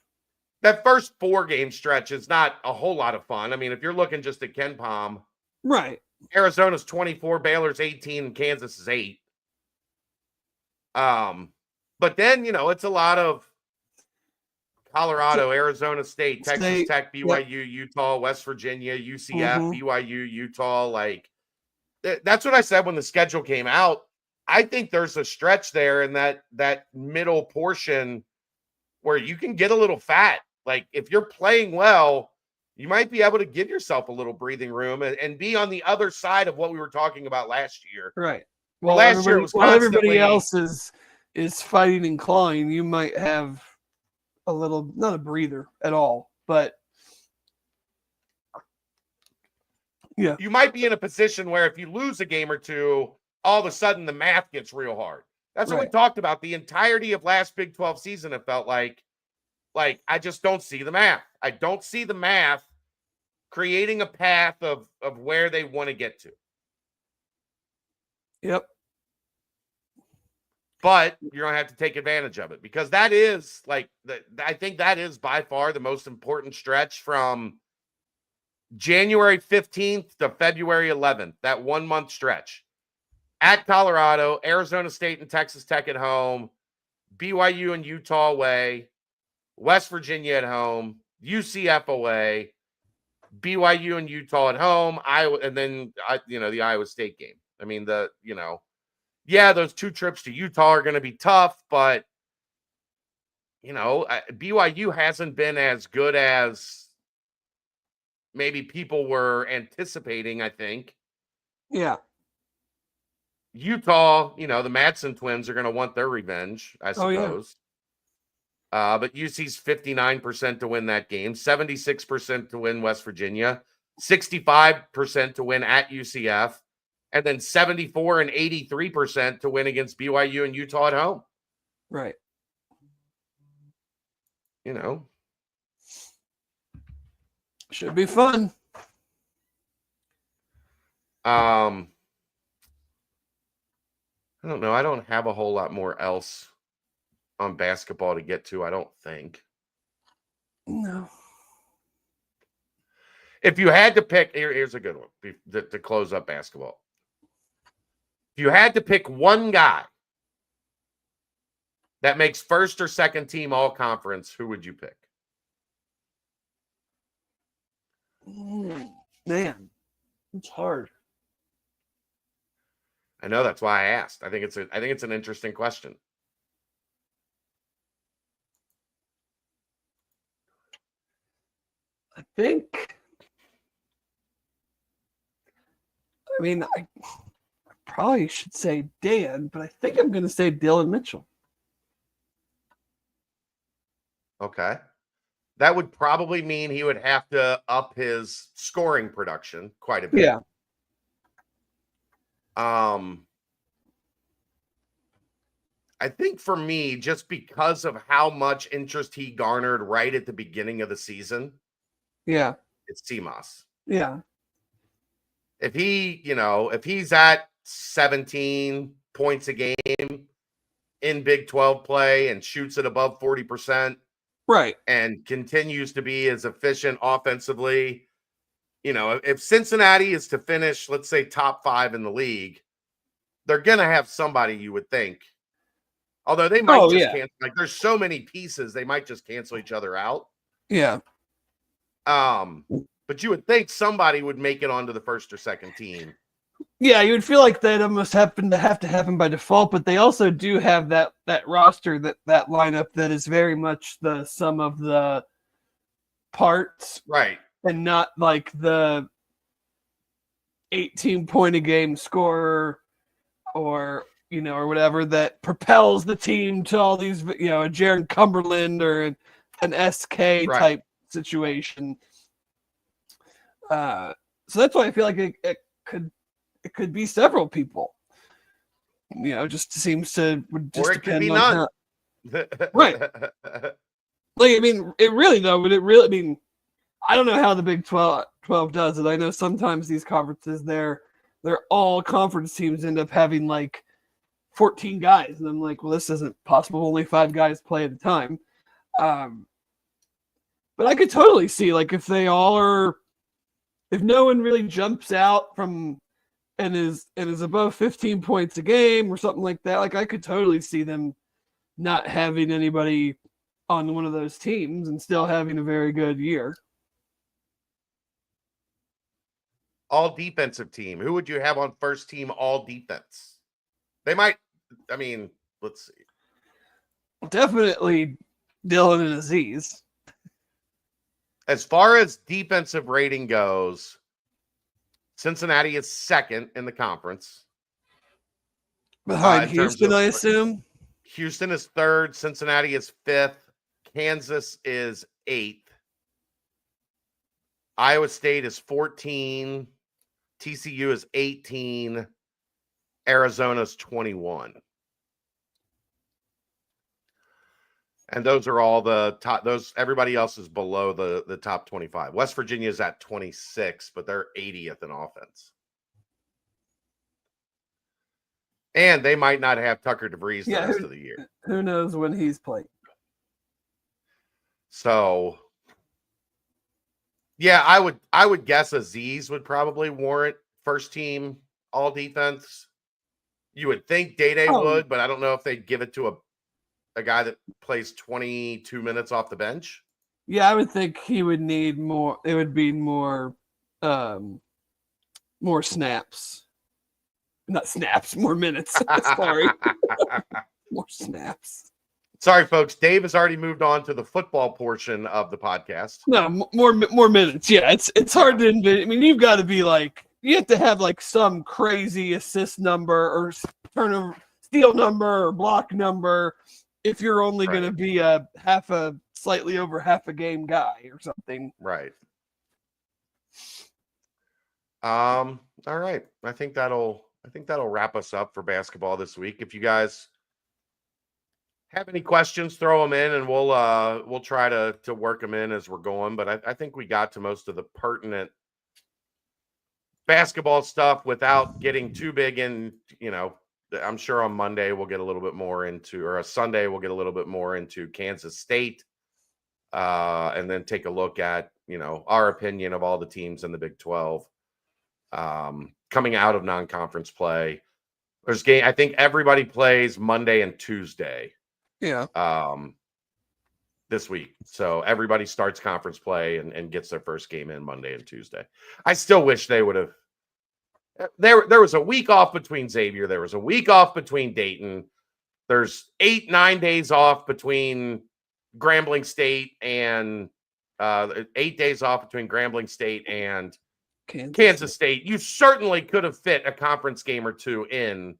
S1: That first 4-game stretch is not a whole lot of fun. I mean, if you're looking just at Ken Palm,
S2: right?
S1: Arizona's 24, Baylor's 18, and Kansas is 8. But then it's a lot of Colorado, Arizona State, Texas Tech, BYU, Utah, West Virginia, UCF, BYU, Utah. Like that's what I said when the schedule came out. I think there's a stretch there in that middle portion where you can get a little fat. Like if you're playing well, you might be able to give yourself a little breathing room and be on the other side of what we were talking about last year.
S2: Right.
S1: Well, last year it was
S2: everybody else is fighting and clawing, you might have a little, not a breather at all, but Yeah.
S1: You might be in a position where if you lose a game or two, all of a sudden the math gets real hard. That's what we
S2: Right.
S1: talked about the entirety of last Big 12 season. It felt like I just don't see the math. I don't see the math creating a path of where they want to get to.
S2: Yep.
S1: But you're going to have to take advantage of it because that is I think that is by far the most important stretch from January 15th to February 11th, that 1 month stretch. At Colorado, Arizona State and Texas Tech at home, BYU and Utah away, West Virginia at home, UCF away, BYU and Utah at home, Iowa, and then the Iowa State game. I mean, those 2 trips to Utah are going to be tough, but BYU hasn't been as good as maybe people were anticipating, I think.
S2: Yeah.
S1: Utah, the Madsen twins are going to want their revenge, I suppose. But UC's 59% to win that game, 76% to win West Virginia, 65% to win at UCF, and then 74 and 83% to win against BYU and Utah at home.
S2: Right. Should be fun.
S1: I don't know. I don't have a whole lot more else on basketball to get to, I don't think.
S2: No.
S1: If you had to pick, here's a good one to close up basketball. If you had to pick one guy that makes first or second team all conference, who would you pick?
S2: Man, it's hard.
S1: I know, that's why I asked. I think it's an interesting question.
S2: I probably should say Dan, but I think I'm going to say Dylan Mitchell.
S1: Okay. That would probably mean he would have to up his scoring production quite a bit.
S2: Yeah.
S1: I think for me, just because of how much interest he garnered right at the beginning of the season,
S2: yeah,
S1: it's CMOS.
S2: Yeah.
S1: If he's at 17 points a game in Big 12 play and shoots it above 40%,
S2: right,
S1: and continues to be as efficient offensively, if Cincinnati is to finish, let's say, top 5 in the league, they're going to have somebody, you would think. Although they might cancel. There's so many pieces, they might just cancel each other out.
S2: Yeah.
S1: But you would think somebody would make it onto the first or second team.
S2: Yeah, you would feel like that almost have to happen by default, but they also do have that roster, that lineup that is very much the sum of the parts.
S1: Right.
S2: And not like the 18-point a game scorer or whatever that propels the team to all these, a Jared Cumberland or an SK type situation. So that's why I feel like it could be several people. Just seems to just,
S1: or it could be none.
S2: Right. It really though. But I don't know how the Big 12 does it. I know sometimes these conferences, they're all conference teams end up having like 14 guys, and I'm like, well, this isn't possible. Only 5 guys play at a time. But I could totally see, like, if no one really jumps out from and is above 15 points a game or something like that, like I could totally see them not having anybody on one of those teams and still having a very good year.
S1: All defensive team. Who would you have on first team all defense? They might, let's see.
S2: Definitely Dylan and Aziz.
S1: As far as defensive rating goes, Cincinnati is second in the conference.
S2: Behind Houston, I assume?
S1: Houston is third. Cincinnati is fifth. Kansas is eighth. Iowa State is 14. TCU is 18. Arizona's 21. And those are all the top. Everybody else is below the top 25. West Virginia is at 26, but they're 80th in offense. And they might not have Tucker DeVries the rest of the year.
S2: Who knows when he's playing?
S1: So, yeah, I would guess Aziz would probably warrant first team all defense. You would think Day would, but I don't know if they'd give it to a guy that plays 22 minutes off the bench.
S2: Yeah, I would think he would need more. It would be more snaps. Not snaps, more minutes. Sorry. More snaps.
S1: Sorry, folks. Dave has already moved on to the football portion of the podcast.
S2: No, more minutes. Yeah, it's hard to envision. I mean, you've got to be like, you have to have like some crazy assist number or turnover, steal number or block number if you're only going to be slightly over half a game guy or something.
S1: Right. All right. I think that'll wrap us up for basketball this week. If you guys have any questions, throw them in, and we'll try to work them in as we're going. But I think we got to most of the pertinent basketball stuff without getting too big in. I'm sure on Monday we'll get a little bit more into, or a Sunday we'll get a little bit more into Kansas State, and then take a look at our opinion of all the teams in the Big 12 coming out of non-conference play. There's game. I think everybody plays Monday and Tuesday.
S2: Yeah.
S1: This week. So everybody starts conference play and gets their first game in Monday and Tuesday. I still wish they would have. There was a week off between Xavier. There was a week off between Dayton. There's 8-9 days off between Grambling State and 8 days off between Grambling State and Kansas State. You certainly could have fit a conference game or two in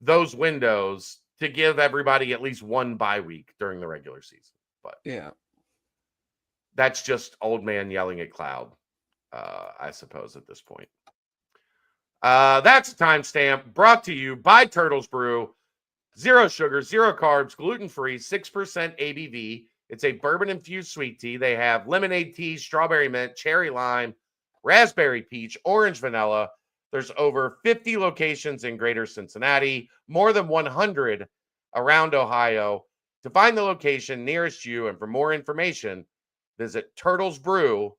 S1: those windows to give everybody at least one bye week during the regular season. But
S2: yeah,
S1: that's just old man yelling at cloud, I suppose, at this point. That's a timestamp brought to you by Turtles Brew. 0 sugar, 0 carbs, gluten-free, 6% ABV. It's a bourbon-infused sweet tea. They have lemonade tea, strawberry mint, cherry lime, raspberry peach, orange vanilla. There's over 50 locations in greater Cincinnati, more than 100 around Ohio. To find the location nearest you and for more information, visit turtlesbrew.com.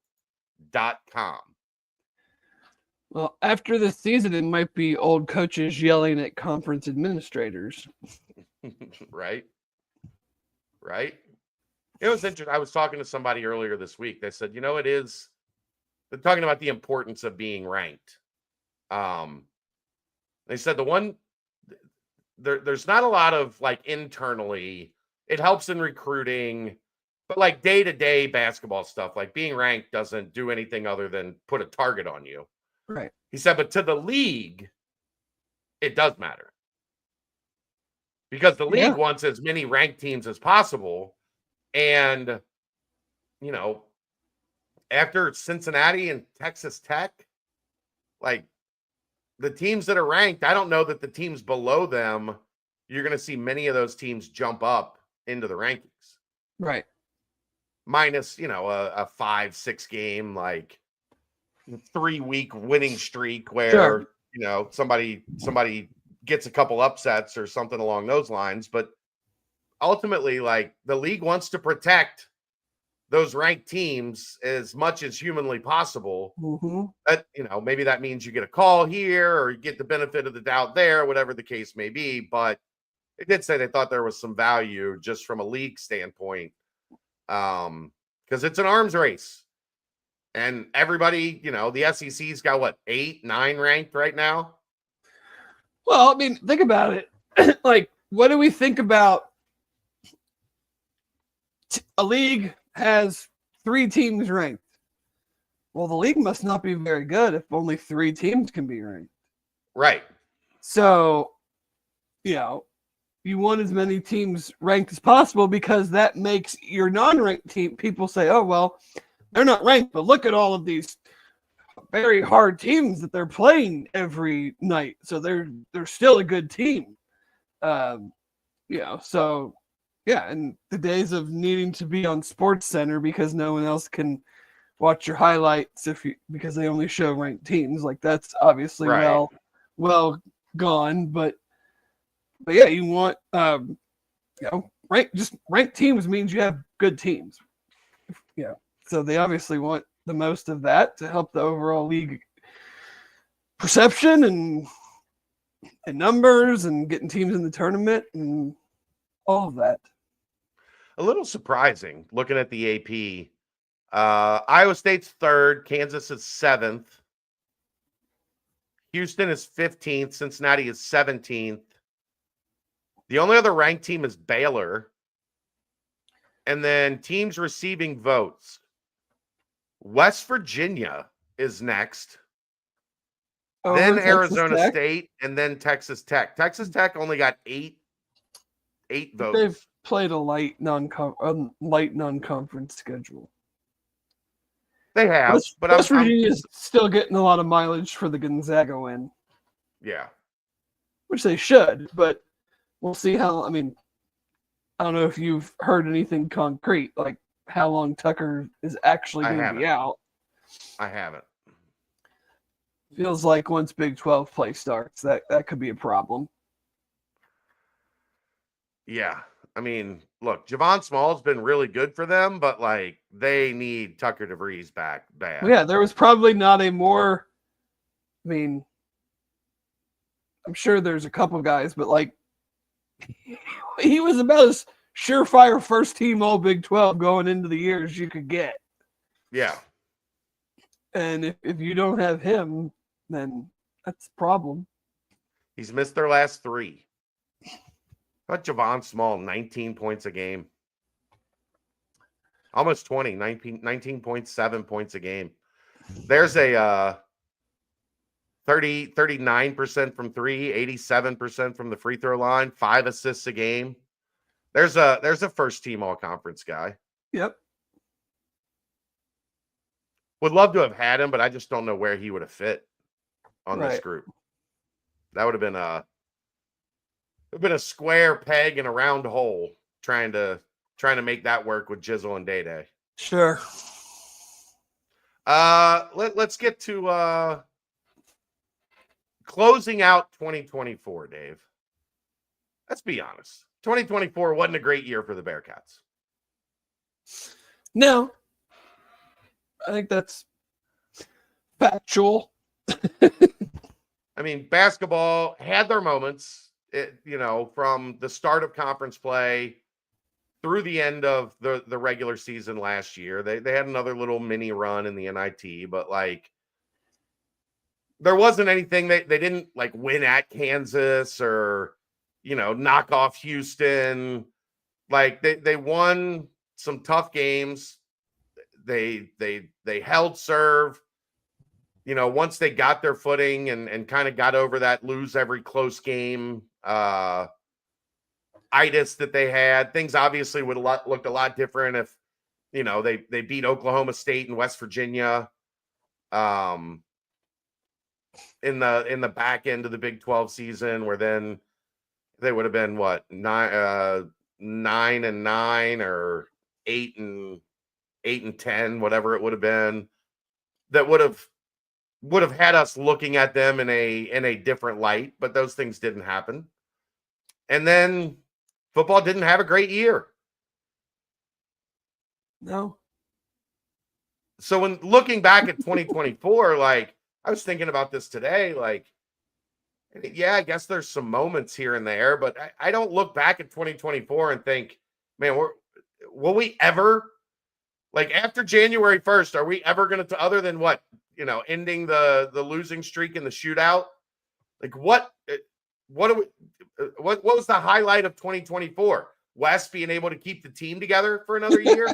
S2: Well, after this season, it might be old coaches yelling at conference administrators.
S1: Right. It was interesting. I was talking to somebody earlier this week. They said, they're talking about the importance of being ranked. They said there's not a lot of like internally, it helps in recruiting, but like day-to-day basketball stuff, like being ranked doesn't do anything other than put a target on you.
S2: Right.
S1: He said, but to the league, it does matter. Because the league wants as many ranked teams as possible. And, after Cincinnati and Texas Tech, like the teams that are ranked, I don't know that the teams below them, you're going to see many of those teams jump up into the rankings.
S2: Right.
S1: Minus, a 5-6 game, like 3-week winning streak where, somebody gets a couple upsets or something along those lines. But ultimately, like the league wants to protect those ranked teams as much as humanly possible.
S2: Mm-hmm.
S1: That, maybe that means you get a call here or you get the benefit of the doubt there, whatever the case may be. But they did say they thought there was some value just from a league standpoint, because it's an arms race. And everybody, the SEC's got 8, 9 ranked right now.
S2: Well, I mean, think about it. Like, what do we think about a league has 3 teams ranked? Well, the league must not be very good if only 3 teams can be ranked.
S1: Right.
S2: So, you want as many teams ranked as possible because that makes your non-ranked team, people say, oh, well, they're not ranked, but look at all of these very hard teams that they're playing every night, so they're still a good team. So yeah, and the days of needing to be on Sports Center because no one else can watch your highlights because they only show ranked teams, like that's obviously
S1: Right.
S2: well gone. But yeah, you want ranked teams means you have good teams. Yeah, so they obviously want the most of that to help the overall league perception and numbers and getting teams in the tournament and all of that.
S1: A little surprising looking at the AP. Iowa State's 3rd, Kansas is 7th, Houston is 15th, Cincinnati is 17th. The only other ranked team is Baylor. And then teams receiving votes. West Virginia is next. Then Arizona State, and then Texas Tech. Texas Tech only got eight votes.
S2: They've played a light non-conference schedule.
S1: They have, but
S2: West Virginia is still getting a lot of mileage for the Gonzaga win.
S1: Yeah,
S2: which they should, but we'll see how. I mean, I don't know if you've heard anything concrete, like how long Tucker is actually going to be out.
S1: I haven't.
S2: Feels like once Big 12 play starts, that could be a problem.
S1: Yeah. I mean, look, Javon Small's been really good for them, but like they need Tucker DeVries back bad.
S2: Well, yeah, there was probably not a more. I mean, I'm sure there's a couple guys, but like he was about as surefire first team All Big 12 going into the year as you could get.
S1: Yeah.
S2: And if you don't have him, then that's a problem.
S1: He's missed their last 3. But Javon Small, 19 points a game. Almost 20, 19.7 points a game. There's a 39% from 3, 87% from the free throw line, 5 assists a game. There's a first team all conference guy.
S2: Yep.
S1: Would love to have had him, but I just don't know where he would have fit on this group. That would have been a square peg in a round hole trying to make that work with Jizzle and Day Day.
S2: Sure.
S1: Let's get to closing out 2024, Dave. Let's be honest. 2024 wasn't a great year for the Bearcats.
S2: No. I think that's factual.
S1: I mean, basketball had their moments, from the start of conference play through the end of the regular season last year. They had another little mini run in the NIT, but like there wasn't anything they didn't like win at Kansas or, knock off Houston. Like they won some tough games. They held serve. Once they got their footing and kind of got over that lose every close game itis that they had, things obviously would have looked a lot different if, they beat Oklahoma State and West Virginia in the back end of the Big 12 season, where then they would have been 9-9 or 8-10, whatever it would have been. That would have had us looking at them in a different light, but those things didn't happen. And then football didn't have a great year.
S2: No.
S1: So when looking back at 2024, like I was thinking about this today, like, yeah, I guess there's some moments here and there, but I don't look back at 2024 and think, man, will we ever, like after January 1st, are we ever going to, other than what, ending the losing streak in the shootout? Like what was the highlight of 2024? Wes being able to keep the team together for another year?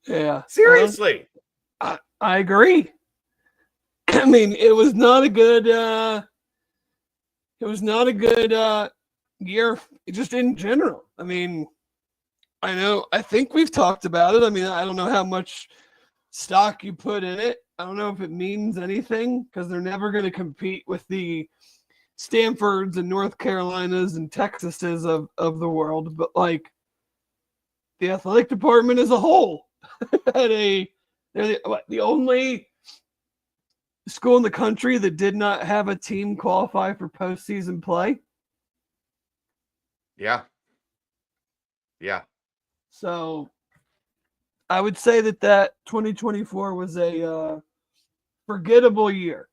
S2: Yeah.
S1: Seriously.
S2: I agree. I mean, it was not a good year just in general. I mean, I think we've talked about it. I mean, I don't know how much stock you put in it. I don't know if it means anything because they're never going to compete with the Stanfords and North Carolinas and Texases of the world. But like the athletic department as a whole they're the only school in the country that did not have a team qualify for postseason play.
S1: Yeah. Yeah.
S2: So I would say that 2024 was a forgettable year.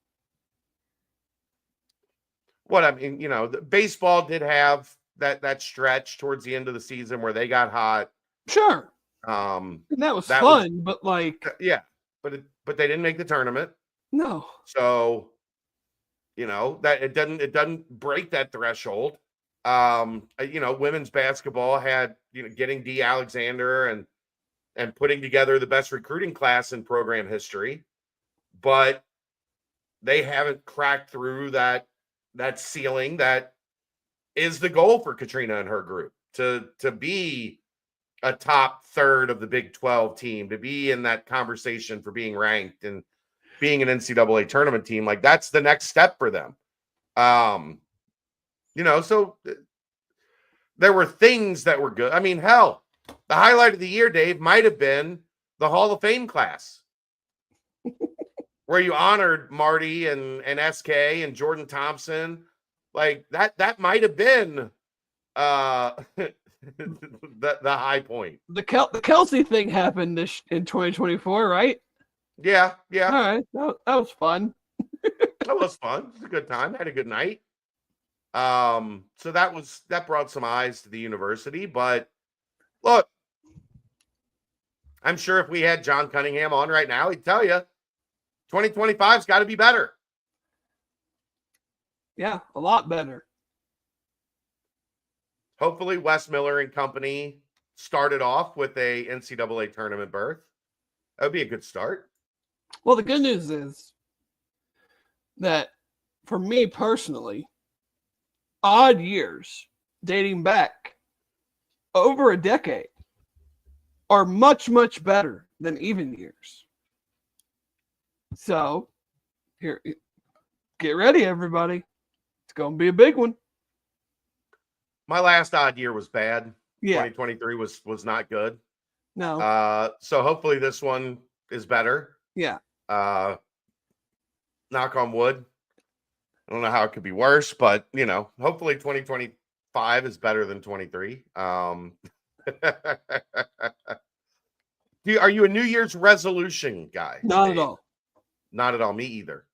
S1: What I mean, the baseball did have that stretch towards the end of the season where they got hot.
S2: Sure. And that was
S1: that
S2: fun, but like,
S1: yeah, but they didn't make the tournament.
S2: No.
S1: So, that it doesn't break that threshold. Women's basketball had, getting D. Alexander and putting together the best recruiting class in program history, but they haven't cracked through that ceiling that is the goal for Katrina and her group to be a top third of the Big 12 team, to be in that conversation for being ranked and being an NCAA tournament team. Like that's the next step for them. So there were things that were good. I mean, hell, the highlight of the year, Dave, might have been the Hall of Fame class where you honored Marty and SK and Jordan Thompson. Like that might have been the high point.
S2: The Kelsey thing happened in 2024, right?
S1: Yeah.
S2: All right, that was fun.
S1: That was fun. It was a good time. Had a good night. So that brought some eyes to the university. But look, I'm sure if we had John Cunningham on right now, he'd tell you 2025's got to be better.
S2: Yeah, a lot better.
S1: Hopefully, Wes Miller and company started off with a NCAA tournament berth. That would be a good start.
S2: Well, the good news is that for me personally, odd years dating back over a decade are much, much better than even years. So, here, get ready, everybody. It's going to be a big one.
S1: My last odd year was bad.
S2: Yeah.
S1: 2023 was not good.
S2: No.
S1: So hopefully this one is better.
S2: Yeah.
S1: Knock on wood. I don't know how it could be worse, but hopefully 2025 is better than 23. Are you a New Year's resolution guy?
S2: Not at all.
S1: Not at all. Me either.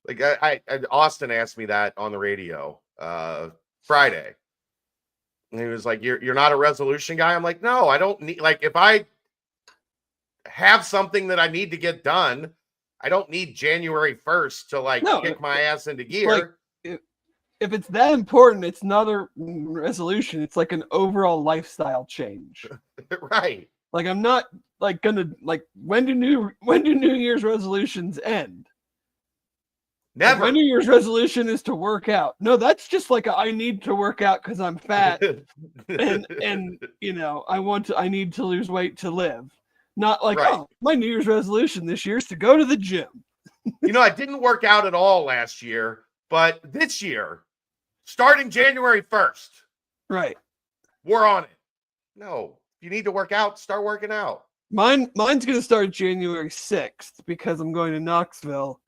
S1: Like I Austin asked me that on the radio Friday. And he was like, You're not a resolution guy? I'm like, no, I don't need, like, if I have something that I need to get done, I don't need January 1st to kick my ass into gear.
S2: Like, if it's that important, it's another resolution. It's like an overall lifestyle change.
S1: Right.
S2: Like I'm not gonna when do New Year's resolutions end?
S1: Never.
S2: My New Year's resolution is to work out. No, that's just I need to work out because I'm fat and I need to lose weight to live. Not right. Oh, my New Year's resolution this year is to go to the gym.
S1: I didn't work out at all last year, but this year, starting January 1st,
S2: right,
S1: we're on it. No, you need to work out, start working out.
S2: Mine's going to start January 6th because I'm going to Knoxville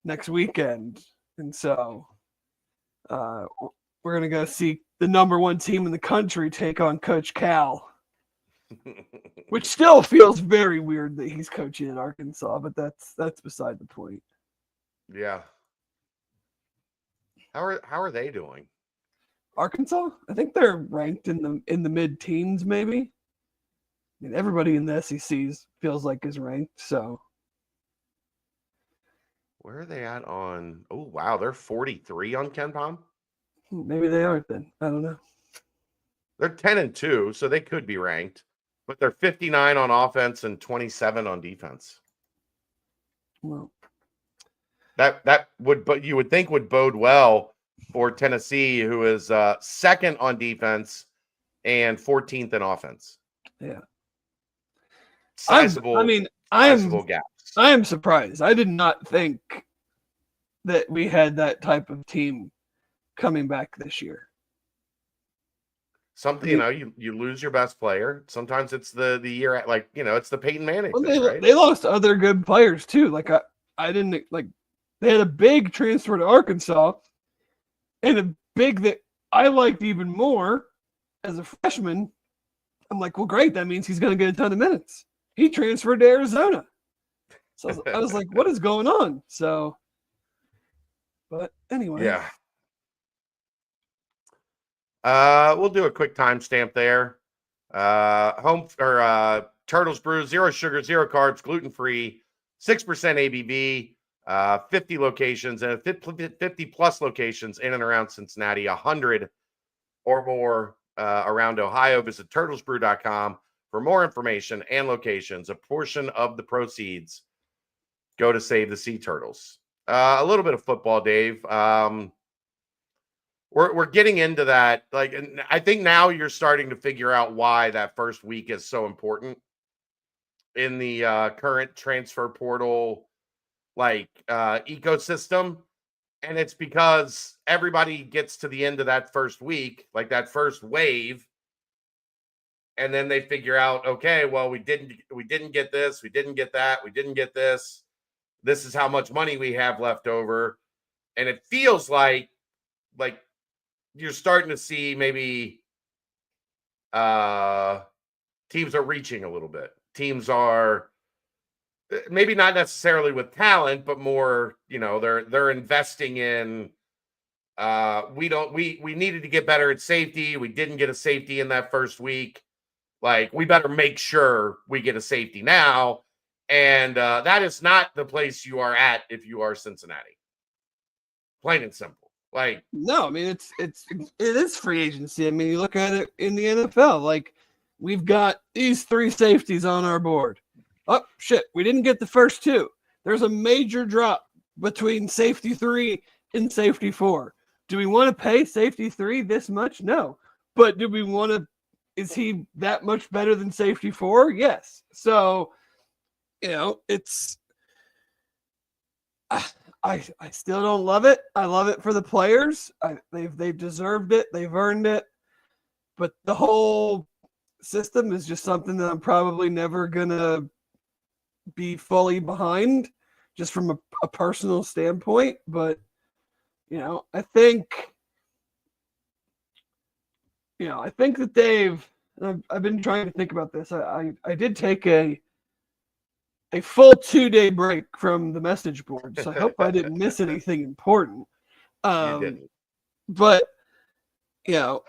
S2: next weekend. And so we're going to go see the number one team in the country take on Coach Cal. Which still feels very weird that he's coaching in Arkansas, but that's beside the point.
S1: Yeah. How are they doing?
S2: Arkansas? I think they're ranked in the mid-teens, maybe. I mean, everybody in the SEC feels like is ranked. So
S1: where are they at on? Oh wow, they're 43 on KenPom.
S2: Maybe they aren't then. I don't know.
S1: They're 10-2, so they could be ranked. But they're 59 on offense and 27 on defense.
S2: Well,
S1: that would, but you would think would bode well for Tennessee, who is second on defense and 14th in offense.
S2: Yeah.
S1: sizable gaps.
S2: I am surprised. I did not think that we had that type of team coming back this year.
S1: Something, you lose your best player. Sometimes it's the year at, like, it's the Peyton Manning thing, right?
S2: They lost other good players too. Like I didn't like they had a big transfer to Arkansas and a big that I liked even more as a freshman. I'm like, well, great. That means he's going to get a ton of minutes. He transferred to Arizona. So I was like, what is going on? So, but anyway.
S1: Yeah. We'll do a quick timestamp there. Turtles Brew, 0 sugar, 0 carbs, gluten-free, 6% ABV, 50 locations and 50 plus locations in and around Cincinnati, 100 or more around Ohio. Visit turtlesbrew.com for more information and locations. A portion of the proceeds go to save the sea turtles. A little bit of football, Dave. We're getting into that. Like, and I think now you're starting to figure out why that first week is so important in the current transfer portal ecosystem. And it's because everybody gets to the end of that first week, like that first wave, and then they figure out, okay, well, we didn't get this, we didn't get that, we didn't get this. This is how much money we have left over. And it feels like you're starting to see maybe teams are reaching a little bit. Teams are maybe not necessarily with talent, but more, they're investing in, we needed to get better at safety. We didn't get a safety in that first week. Like, we better make sure we get a safety now. And that is not the place you are at if you are Cincinnati. Plain and simple. Like,
S2: no, I mean, it is free agency. I mean, you look at it in the NFL, like, we've got these 3 safeties on our board. Oh, shit, we didn't get the first 2. There's a major drop between safety 3 and safety 4. Do we want to pay safety 3 this much? No. But do we want to, is he that much better than safety 4? Yes. So, it's, I still don't love it. I love it for the players. They've deserved it. They've earned it. But the whole system is just something that I'm probably never going to be fully behind, just from a personal standpoint. But I think that I've been trying to think about this. I did take a full 2-day break from the message board, so I hope I didn't miss anything important.
S1: You didn't.
S2: But the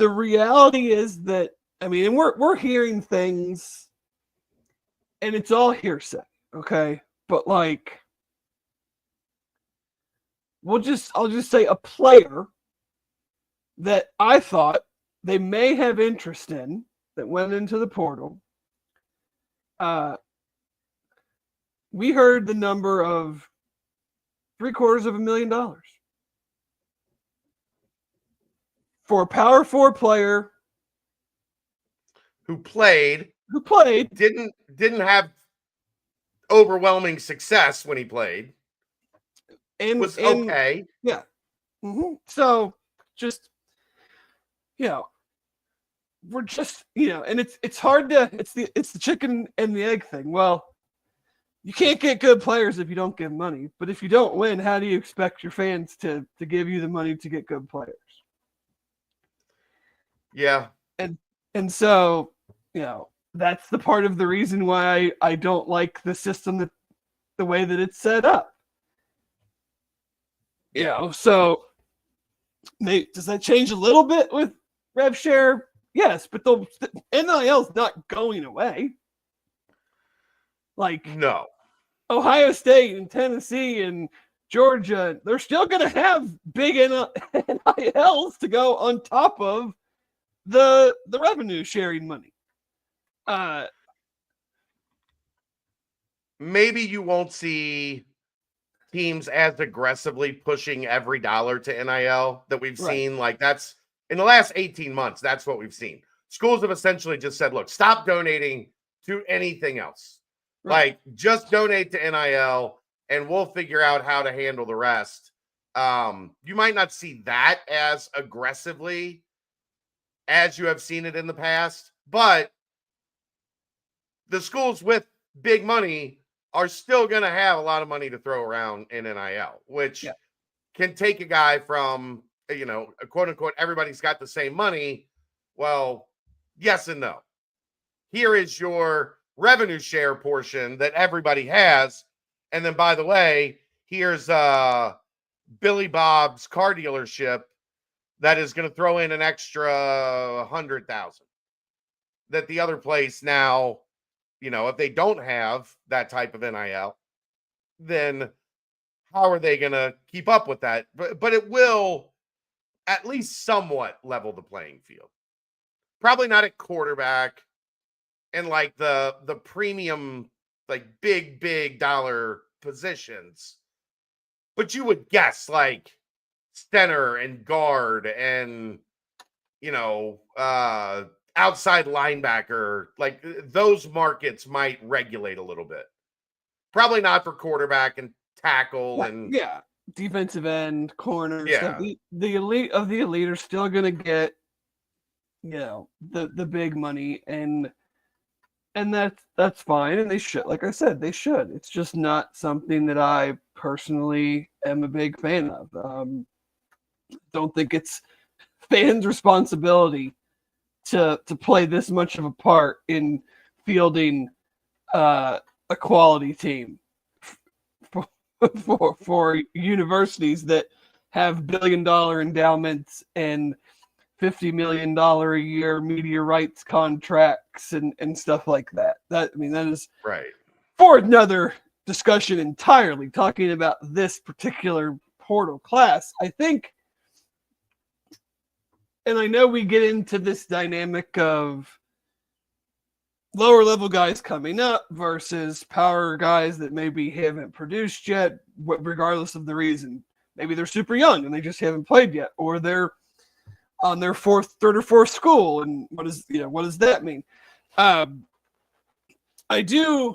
S2: reality is that, I mean, and we're hearing things, and it's all hearsay, okay? But like, I'll just say a player that I thought they may have interest in that went into the portal. We heard the number of $750,000 for a power 4 player
S1: who played didn't have overwhelming success when he played, and was okay.
S2: Yeah. Mm-hmm. So just, we're just, and it's hard to, it's the chicken and the egg thing. Well, you can't get good players if you don't give money, but if you don't win, how do you expect your fans to give you the money to get good players?
S1: Yeah.
S2: And so, that's the part of the reason why I don't like the system, the way that it's set up. So does that change a little bit with rev share? Yes, but the NIL's not going away. Like,
S1: no.
S2: Ohio State and Tennessee and Georgia, they're still going to have big NILs to go on top of the revenue sharing money.
S1: Maybe you won't see teams as aggressively pushing every dollar to NIL that we've seen. Like, that's in the last 18 months, that's what we've seen. schools have essentially just said, look, stop donating to anything else.
S2: Right.
S1: Like, just donate to NIL and we'll figure out how to handle the rest. You might not see that as aggressively as you have seen it in the past, but the schools with big money are still going to have a lot of money to throw around in NIL, which can take a guy from, quote unquote, everybody's got the same money. Well, yes and no. Here is your revenue share portion that everybody has. And then, by the way, here's Billy Bob's car dealership that is going to throw in an extra 100,000 that the other place now, if they don't have that type of NIL, then how are they going to keep up with that? But it will at least somewhat level the playing field. Probably not at quarterback and like the premium, like big dollar positions. But you would guess like center and guard and, outside linebacker, like those markets might regulate a little bit. Probably not for quarterback and tackle and
S2: defensive end, corner.
S1: Yeah.
S2: Stuff. The elite of the elite are still gonna get, the big money, and that's fine, and they should. Like I said, they should. It's just not something that I personally am a big fan of. Don't think it's fans' responsibility to play this much of a part in fielding a quality team for universities that have billion-dollar endowments and $50 million a year media rights contracts and stuff like that. That is
S1: right
S2: for another discussion entirely. Talking about this particular portal class, I think. And I know we get into this dynamic of lower level guys coming up versus power guys that maybe haven't produced yet, regardless of the reason. Maybe they're super young and they just haven't played yet, or they're on their third or fourth school. And what does that mean? I do,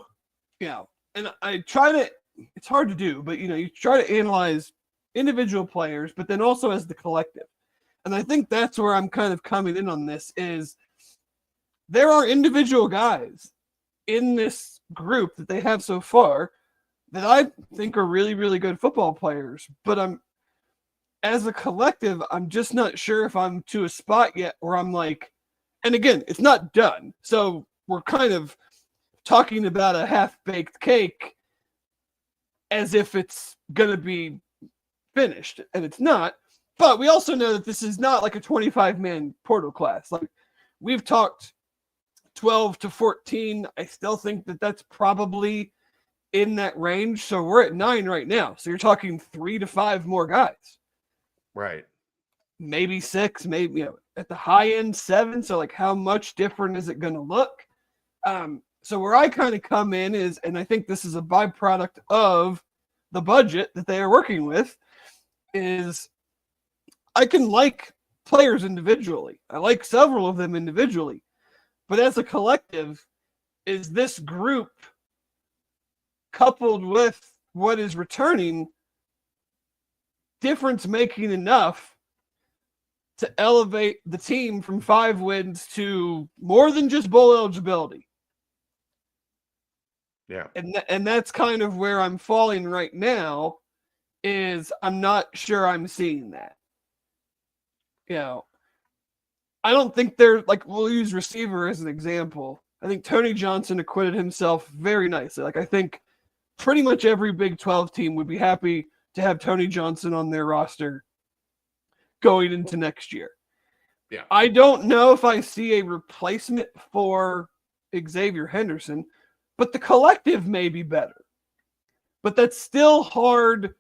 S2: and I try to, it's hard to do, but you try to analyze individual players, but then also as the collective. And I think that's where I'm kind of coming in on this is there are individual guys in this group that they have so far that I think are really, really good football players. But as a collective, I'm just not sure if I'm to a spot yet where I'm like, and again, it's not done. So we're kind of talking about a half-baked cake as if it's going to be finished, and it's not. But we also know that this is not like a 25-man portal class. Like we've talked 12 to 14. I still think that that's probably in that range. So we're at 9 right now. So you're talking 3 to 5 more guys.
S1: Right.
S2: Maybe 6, maybe at the high end 7. So like how much different is it going to look? So where I kind of come in is, and I think this is a byproduct of the budget that they are working with, is I can like players individually. I like several of them individually. But as a collective, is this group coupled with what is returning difference making enough to elevate the team from 5 wins to more than just bowl eligibility?
S1: Yeah.
S2: And that's kind of where I'm falling right now, is I'm not sure I'm seeing that. I don't think they're like, we'll use receiver as an example. I think Tony Johnson acquitted himself very nicely. Like I think pretty much every Big 12 team would be happy to have Tony Johnson on their roster going into next year.
S1: Yeah.
S2: I don't know if I see a replacement for Xavier Henderson, but the collective may be better. But that's still hard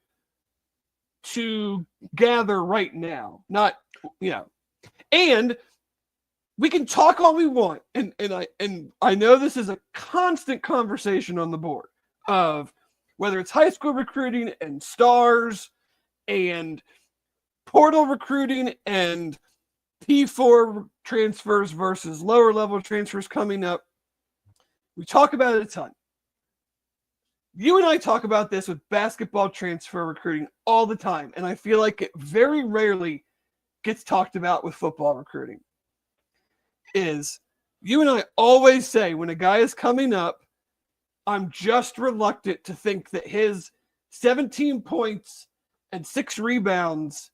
S2: to gather right now. Not, and we can talk all we want. And I know this is a constant conversation on the board of whether it's high school recruiting and stars and portal recruiting and P4 transfers versus lower level transfers coming up. We talk about it a ton. You and I talk about this with basketball transfer recruiting all the time, and I feel like it very rarely gets talked about with football recruiting. Is you and I always say when a guy is coming up, I'm just reluctant to think that his 17 points and 6 rebounds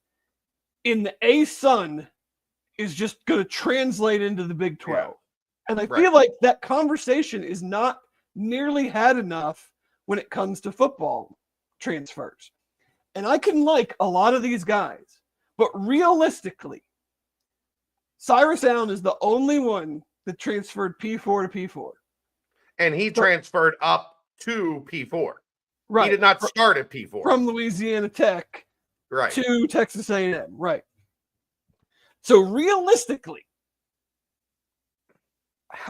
S2: in the A-Sun is just going to translate into the Big 12. Yeah. And I feel like that conversation is not nearly had enough when it comes to football transfers. And I can like a lot of these guys, but realistically, Cyrus Allen is the only one that transferred P4 to P4.
S1: And he transferred up to P4.
S2: Right.
S1: He did not start at P4.
S2: From Louisiana Tech to Texas A&M. Right. So realistically,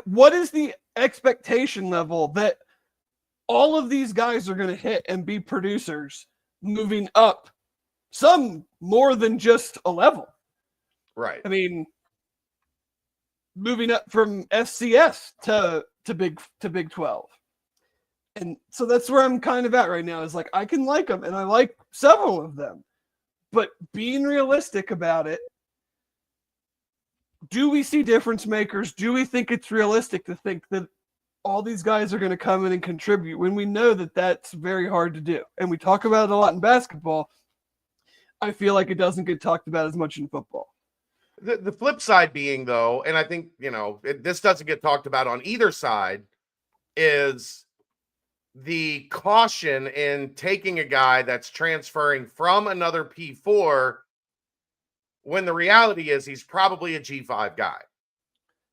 S2: what is the expectation level that all of these guys are going to hit and be producers moving up, some more than just a level?
S1: Right.
S2: I mean, moving up from FCS to Big 12. And so that's where I'm kind of at right now, is like, I can like them, and I like several of them. But being realistic about it, do we see difference makers? Do we think it's realistic to think that all these guys are going to come in and contribute when we know that that's very hard to do? And we talk about it a lot in basketball. I feel like it doesn't get talked about as much in football.
S1: The flip side being, though, and I think, this doesn't get talked about on either side, is the caution in taking a guy that's transferring from another P4 when the reality is he's probably a G5 guy,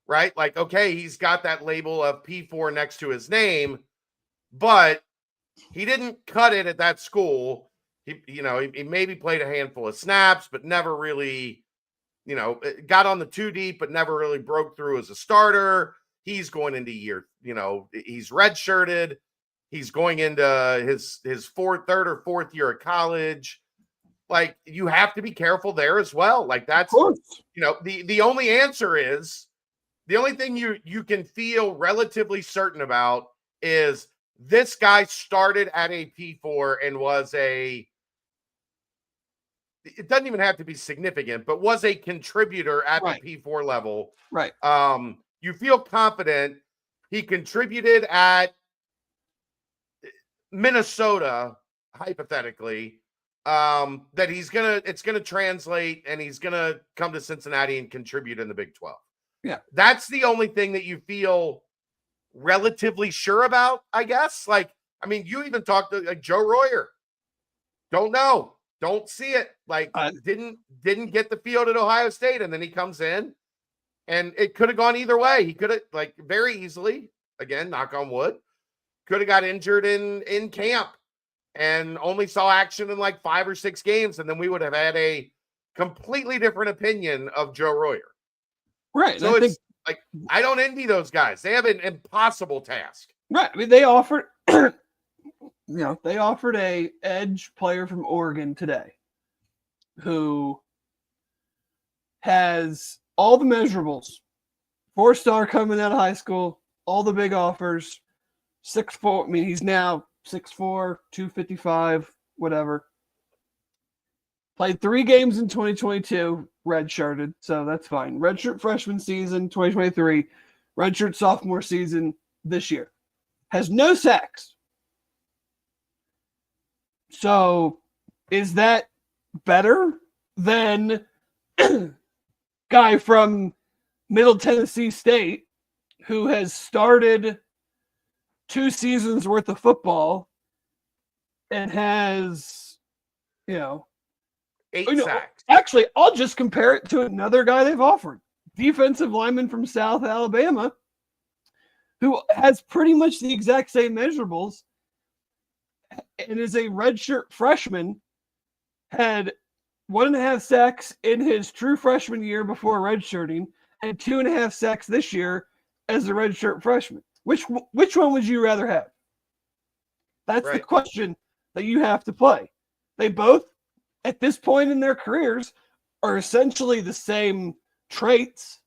S1: right? Like, okay, he's got that label of P4 next to his name, but he didn't cut it at that school. He maybe played a handful of snaps, but never really, got on the 2 deep, but never really broke through as a starter. He's going into year, he's redshirted. He's going into his third or fourth year of college. Like, you have to be careful there as well. Like, that's, the only answer is, the only thing you can feel relatively certain about is this guy started at a P4 and was it doesn't even have to be significant, but was a contributor at the P4 level.
S2: Right.
S1: You feel confident he contributed at Minnesota, hypothetically, that it's gonna translate, and he's gonna come to Cincinnati and contribute in the Big 12.
S2: Yeah,
S1: that's the only thing that you feel relatively sure about, I guess. Like, I mean, you even talked to like Joe Royer. Don't know, don't see it. Like, didn't get the field at Ohio State, and then he comes in, and it could have gone either way. He could have, like, very easily, again, knock on wood, could have got injured in camp and only saw action in like 5 or 6 games, and then we would have had a completely different opinion of Joe Royer.
S2: Right.
S1: So it's like, I don't envy those guys. They have an impossible task.
S2: Right. I mean, they offered, they offered a edge player from Oregon today who has all the measurables, 4-star coming out of high school, all the big offers, 6'4". I mean, he's now 6'4", 255, whatever. Played 3 games in 2022, redshirted, so that's fine. Redshirt freshman season, 2023. Redshirt sophomore season this year. Has no sacks. So, is that better than guy from Middle Tennessee State who has started 2 seasons worth of football and has,
S1: 8 sacks.
S2: Actually, I'll just compare it to another guy they've offered. Defensive lineman from South Alabama who has pretty much the exact same measurables and is a redshirt freshman, had 1.5 sacks in his true freshman year before redshirting and 2.5 sacks this year as a redshirt freshman. Which one would you rather have? That's the question that you have to play. They both, at this point in their careers, are essentially the same traits.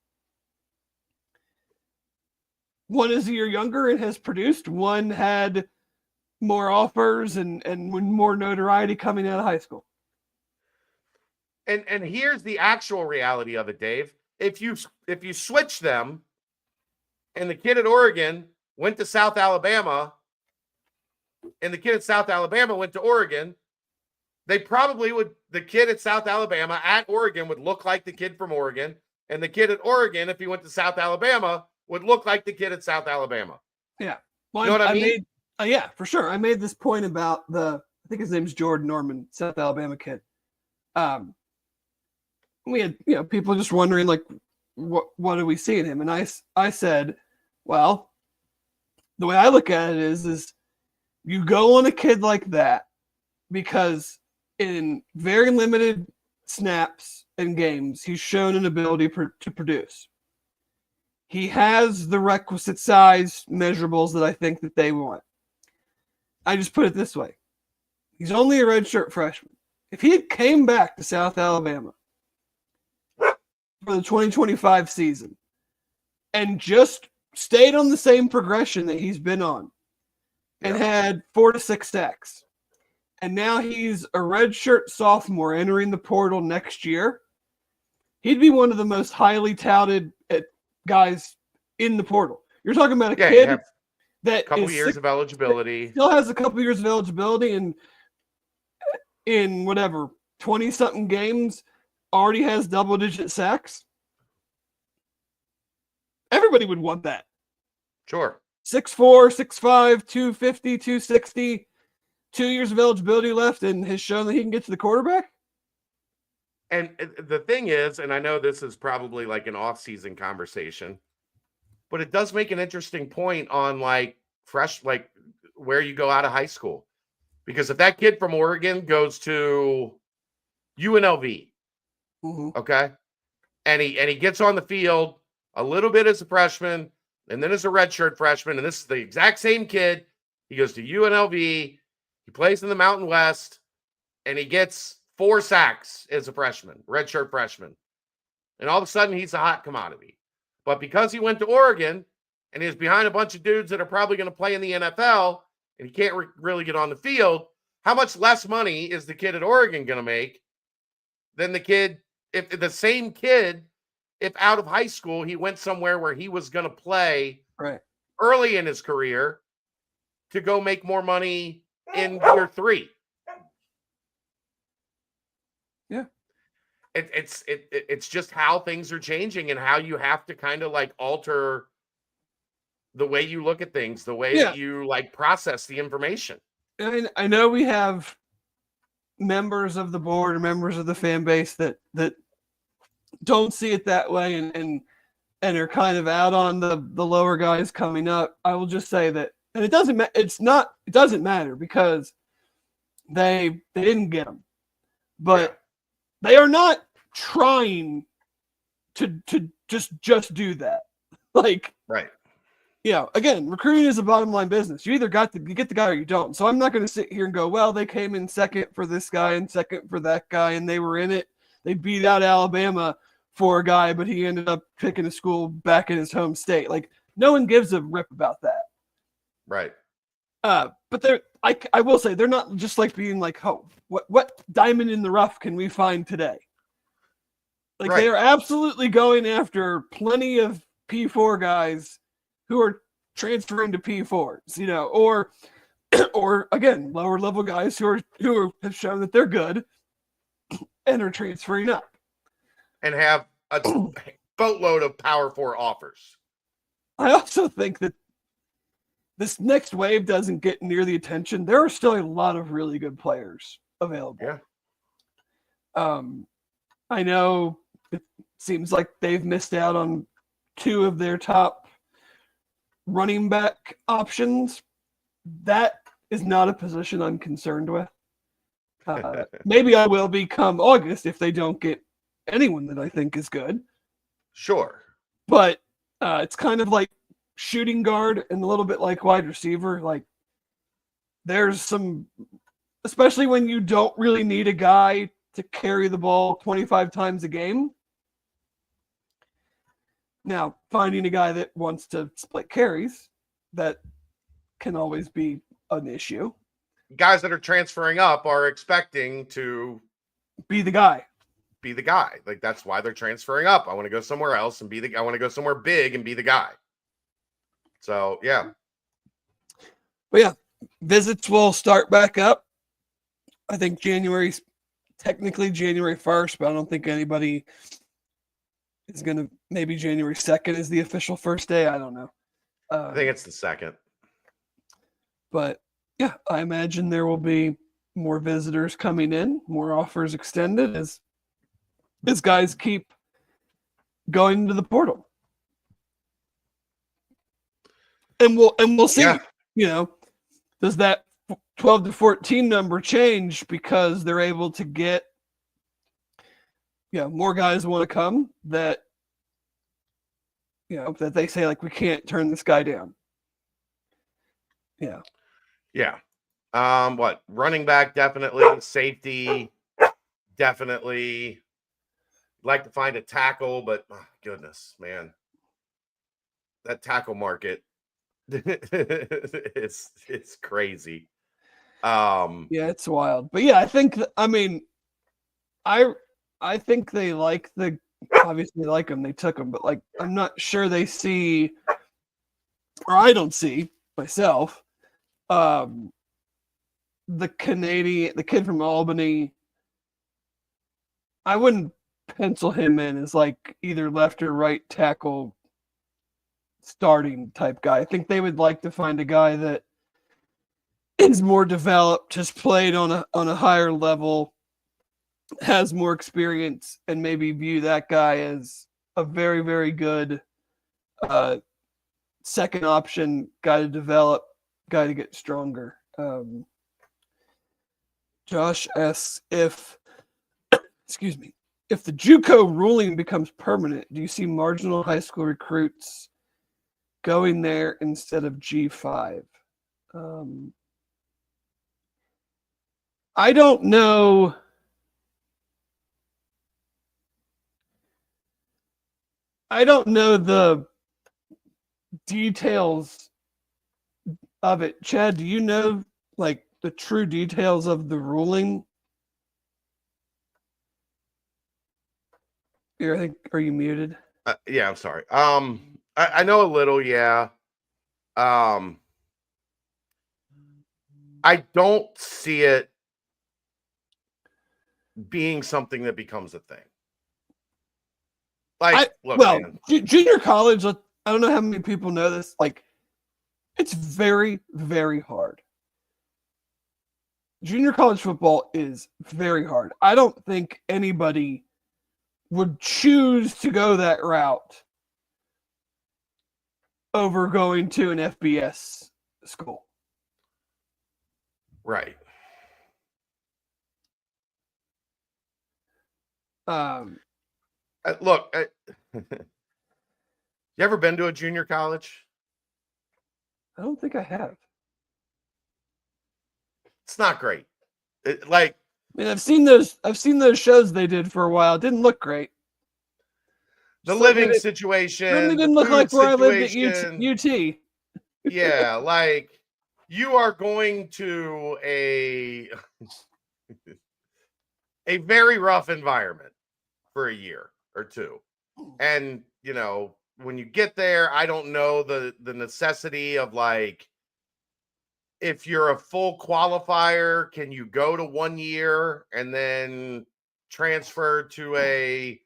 S2: One is a year younger and has produced. One had more offers and more notoriety coming out of high school.
S1: And here's the actual reality of it, Dave. If you switch them, and the kid at Oregon went to South Alabama, and the kid at South Alabama went to Oregon, they probably would. The kid at South Alabama at Oregon would look like the kid from Oregon, and the kid at Oregon, if he went to South Alabama, would look like the kid at South Alabama.
S2: Yeah, well,
S1: you know what I mean?
S2: Yeah, for sure. I made this point about I think his name's Jordan Norman, South Alabama kid. We had people just wondering like, what do we see in him? And I said, well, the way I look at it is you go on a kid like that because in very limited snaps and games, he's shown an ability to produce. He has the requisite size measurables that I think that they want. I just put it this way. He's only a redshirt freshman. If he had came back to South Alabama for the 2025 season and just stayed on the same progression that he's been on and had 4 to 6 sacks, and now he's a redshirt sophomore entering the portal next year, he'd be one of the most highly touted guys in the portal. You're talking about a kid that
S1: a couple years of eligibility,
S2: still has a couple years of eligibility, and in whatever 20-something games already has double-digit sacks. Everybody would want that.
S1: Sure.
S2: 6'4", 6'5", 250, 260, 2 years of eligibility left, and has shown that he can get to the quarterback.
S1: And the thing is, and I know this is probably like an off-season conversation, but it does make an interesting point on like where you go out of high school. Because if that kid from Oregon goes to UNLV, okay, and he gets on the field a little bit as a freshman, and then as a redshirt freshman, and this is the exact same kid, he goes to UNLV, he plays in the Mountain West, and he gets 4 sacks as a freshman, redshirt freshman. And all of a sudden, he's a hot commodity. But because he went to Oregon, and he's behind a bunch of dudes that are probably going to play in the NFL, and he can't really get on the field, how much less money is the kid at Oregon going to make than the kid, if the same kid, if out of high school, he went somewhere where he was going to play early in his career to go make more money in year 3?
S2: Yeah.
S1: It's just how things are changing and how you have to kind of like alter the way you look at things, the way that you like process the information.
S2: And I know we have members of the board or members of the fan base that don't see it that way and are kind of out on the lower guys coming up. I will just say that, and it doesn't matter because they didn't get them, but they are not trying to just do that. Like,
S1: right.
S2: Again, recruiting is a bottom line business. You either you get the guy or you don't. So I'm not going to sit here and go, well, they came in second for this guy and second for that guy, and they were in it. They beat out Alabama for a guy, but he ended up picking a school back in his home state. Like, no one gives a rip about that.
S1: Right.
S2: But I will say they're not just like being like, oh, what diamond in the rough can we find today? Like, they are absolutely going after plenty of P4 guys who are transferring to P4s, or again, lower level guys who have shown that they're good and are transferring up
S1: and have a boatload of Power 4 offers.
S2: I also think that this next wave doesn't get near the attention. There are still a lot of really good players available.
S1: Yeah.
S2: I know it seems like they've missed out on 2 of their top running back options. That is not a position I'm concerned with. Maybe I will be come August if they don't get anyone that I think is good.
S1: Sure.
S2: But it's kind of like shooting guard and a little bit like wide receiver. Like, there's some, especially when you don't really need a guy to carry the ball 25 times a game, Now, finding a guy that wants to split carries, that can always be an issue.
S1: Guys that are transferring up are expecting to
S2: Be the guy.
S1: be the guy. Like, that's why they're transferring up. I want to go somewhere else and I want to go somewhere big and be the guy. So, yeah.
S2: But yeah, visits will start back up. I think technically January 1st, but I don't think anybody is going to, maybe January 2nd is the official first day. I don't know.
S1: I think it's the 2nd.
S2: But yeah, I imagine there will be more visitors coming in, more offers extended as guys keep going into the portal. And we'll see.
S1: Yeah.
S2: You know, does that 12 to 14 number change because they're able to get more guys want to come that that they say, like, we can't turn this guy down. Yeah.
S1: What running back, definitely. Safety, definitely. Like to find a tackle, but oh, goodness, man, that tackle market it's crazy.
S2: Yeah, it's wild. But yeah, I think I think they like obviously like them, they took them, but like I'm not sure they see, or I don't see myself, the kid from Albany. I wouldn't pencil him in as like either left or right tackle starting type guy. I think they would like to find a guy that is more developed, has played on a higher level, has more experience, and maybe view that guy as a very, very good second option guy to develop, guy to get stronger. Josh asks if the JUCO ruling becomes permanent, do you see marginal high school recruits going there instead of G5? I don't know. I don't know the details of it. Chad, do you know like the true details of the ruling? Are you muted?
S1: Yeah, I'm sorry. I know a little, yeah. I don't see it being something that becomes a thing. Like, man.
S2: Junior college, I don't know how many people know this. Like, it's very, very hard. Junior college football is very hard. I don't think anybody would choose to go that route over going to an FBS school.
S1: Right. Look, you ever been to a junior college?
S2: I don't think I have.
S1: It's not great.
S2: I've seen those shows they did for a while. It didn't look great.
S1: The living situation.
S2: Really didn't look like where I lived at UT.
S1: Yeah, like you are going to a very rough environment for a year or two. And, when you get there, I don't know the necessity of like, if you're a full qualifier, can you go to 1 year and then transfer to a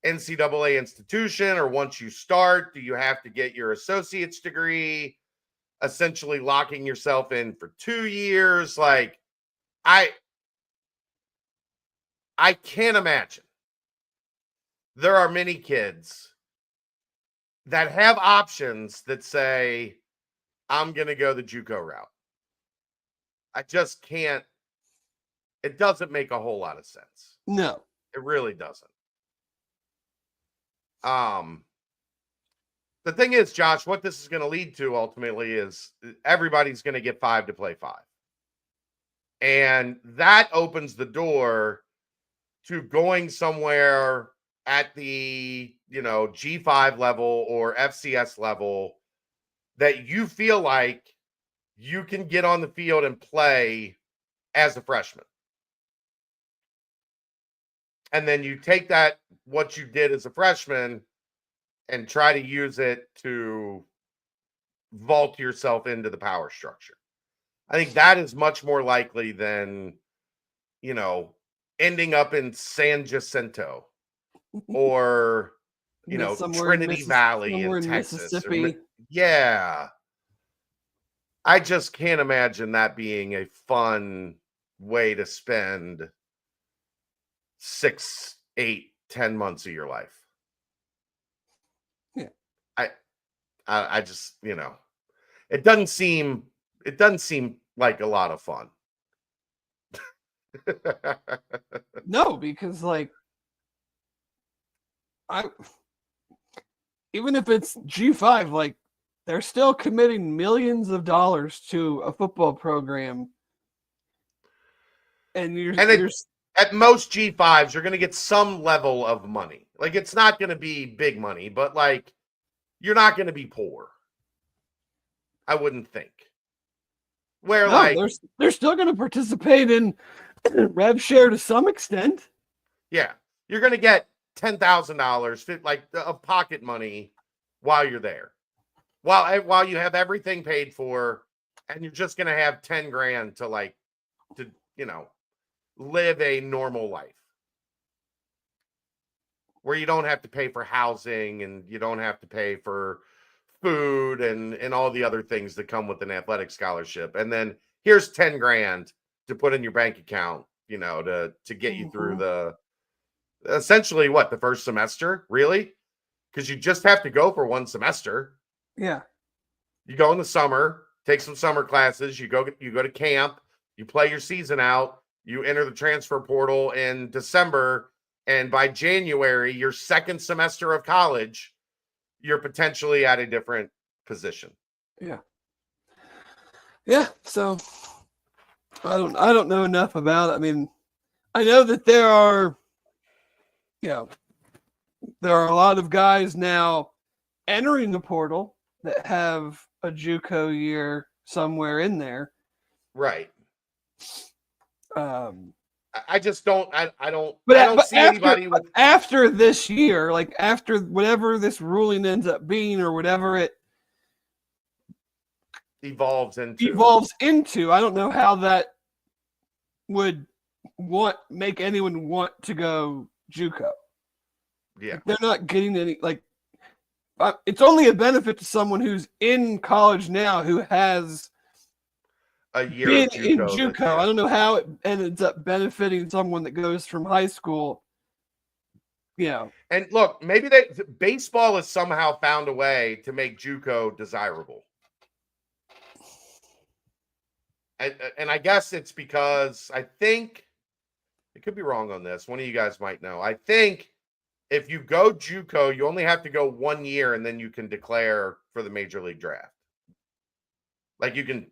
S1: NCAA institution? Or once you start, do you have to get your associate's degree, essentially locking yourself in for 2 years? Like, I can't imagine there are many kids that have options that say, I'm going to go the JUCO route. I just can't. It doesn't make a whole lot of sense.
S2: No.
S1: It really doesn't. The thing is, Josh, what this is going to lead to ultimately is everybody's going to get 5 to play 5. And that opens the door to going somewhere at the, G5 level or FCS level that you feel like you can get on the field and play as a freshman. And then you take that, what you did as a freshman, and try to use it to vault yourself into the power structure. I think that is much more likely than, ending up in San Jacinto or, Trinity Valley in Texas.
S2: Mississippi.
S1: Yeah. I just can't imagine that being a fun way to spend 6, 8, 10 months of your life.
S2: Yeah.
S1: I just, it doesn't seem like a lot of fun.
S2: No, because even if it's G5, they're still committing millions of dollars to a football program. And
S1: at most G5s, you're going to get some level of money. It's not going to be big money, but you're not going to be poor. I wouldn't think. Where
S2: they're still going to participate in rev share to some extent.
S1: Yeah, you're going to get $10,000 of pocket money while you're there, while you have everything paid for, and you're just going to have 10 grand to live a normal life where you don't have to pay for housing and you don't have to pay for food and all the other things that come with an athletic scholarship. And then here's 10 grand to put in your bank account, to get you through essentially the first semester, really? Because you just have to go for one semester.
S2: Yeah.
S1: You go in the summer, take some summer classes, you go to camp, you play your season out, you enter the transfer portal in December, and by January, your second semester of college, you're potentially at a different position.
S2: Yeah. Yeah. So I don't know enough about it. I mean, I know that there are a lot of guys now entering the portal that have a JUCO year somewhere in there.
S1: Right. I just don't. I don't see anybody with
S2: after this year, after whatever this ruling ends up being or whatever it
S1: evolves into.
S2: I don't know how that would make anyone want to go JUCO.
S1: Yeah,
S2: they're not getting any. It's only a benefit to someone who's in college now who has
S1: a year
S2: in JUCO. I don't know how it ends up benefiting someone that goes from high school. Yeah.
S1: And look, maybe baseball has somehow found a way to make JUCO desirable. And I guess it's because I think I could be wrong on this. One of you guys might know. I think if you go JUCO, you only have to go 1 year and then you can declare for the major league draft. You can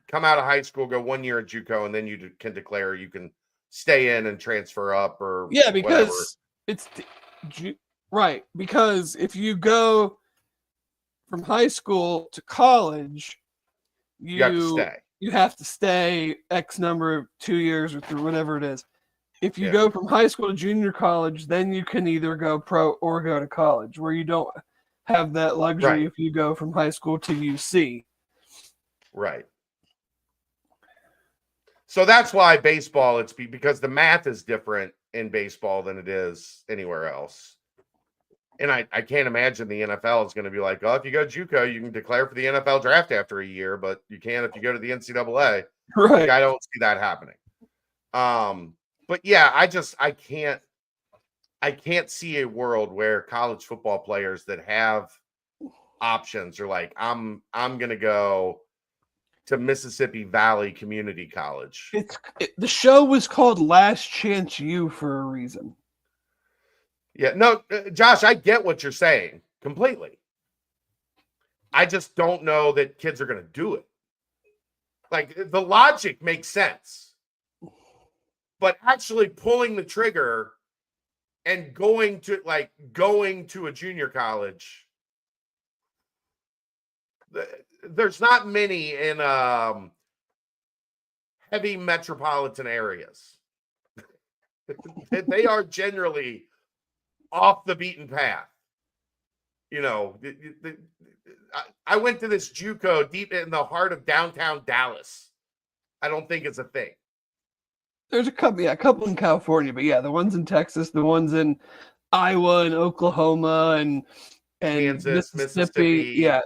S1: come out of high school, go 1 year at JUCO, and then you can declare you can stay in and transfer up or
S2: because it's right. Because if you go from high school to college, you have to stay. You have to stay X number of 2 years or through whatever it is. If you go from high school to junior college, then you can either go pro or go to college, where you don't have that luxury if you go from high school to UC.
S1: Right. So that's why baseball, because the math is different in baseball than it is anywhere else. And I can't imagine the NFL is going to be like, oh, if you go JUCO, you can declare for the NFL draft after a year, but you can't if you go to the NCAA.
S2: Right.
S1: I don't see that happening. But yeah, I can't see a world where college football players that have options are like, I'm going to go to Mississippi Valley Community College.
S2: The show was called Last Chance U for a reason.
S1: Yeah, no, Josh, I get what you're saying completely. I just don't know that kids are going to do it. The logic makes sense. But actually pulling the trigger and going to a junior college. There's not many in heavy metropolitan areas. They are generally off the beaten path. You know, I went to this JUCO deep in the heart of downtown Dallas. I don't think it's a thing.
S2: There's a couple in California, but yeah, the ones in Texas, the ones in Iowa and Oklahoma and
S1: Kansas,
S2: Mississippi. Yeah.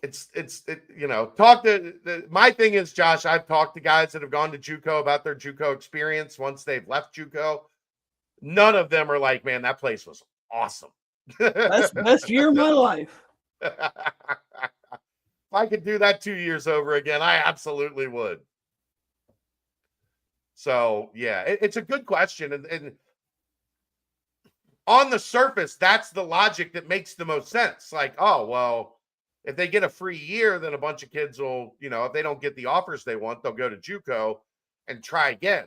S1: It's talk to my thing is, Josh, I've talked to guys that have gone to JUCO about their JUCO experience once they've left JUCO. None of them are like, man, that place was awesome.
S2: Best year of my life.
S1: If I could do that 2 years over again, I absolutely would. So yeah, it's a good question. And on the surface, that's the logic that makes the most sense. Like, oh, well, if they get a free year, then a bunch of kids will, if they don't get the offers they want, they'll go to JUCO and try again.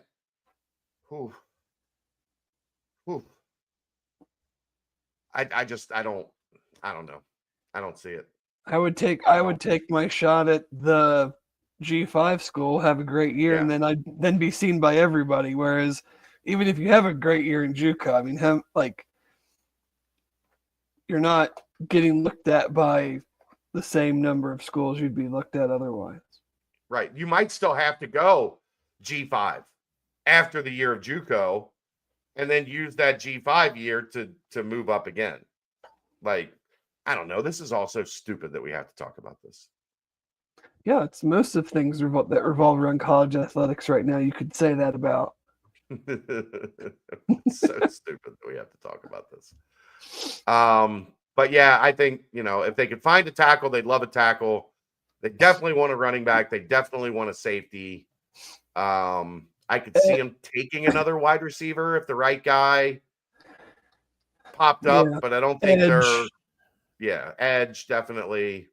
S1: Whew. I don't know. I don't see it.
S2: I would take my shot at the G5 school, have a great year, and then I'd be seen by everybody. Whereas even if you have a great year in JUCO, I mean, you're not getting looked at by the same number of schools you'd be looked at otherwise.
S1: Right. You might still have to go G5 after the year of JUCO and then use that G5 year to move up again. Like, I don't know. This is also stupid that we have to talk about this.
S2: Yeah, it's most of things that revolve around college athletics right now. You could say that about.
S1: It's so stupid that we have to talk about this. But yeah, I think, if they could find a tackle, they'd love a tackle. They definitely want a running back. They definitely want a safety. I could see him taking another wide receiver if the right guy popped up, but I don't think edge definitely.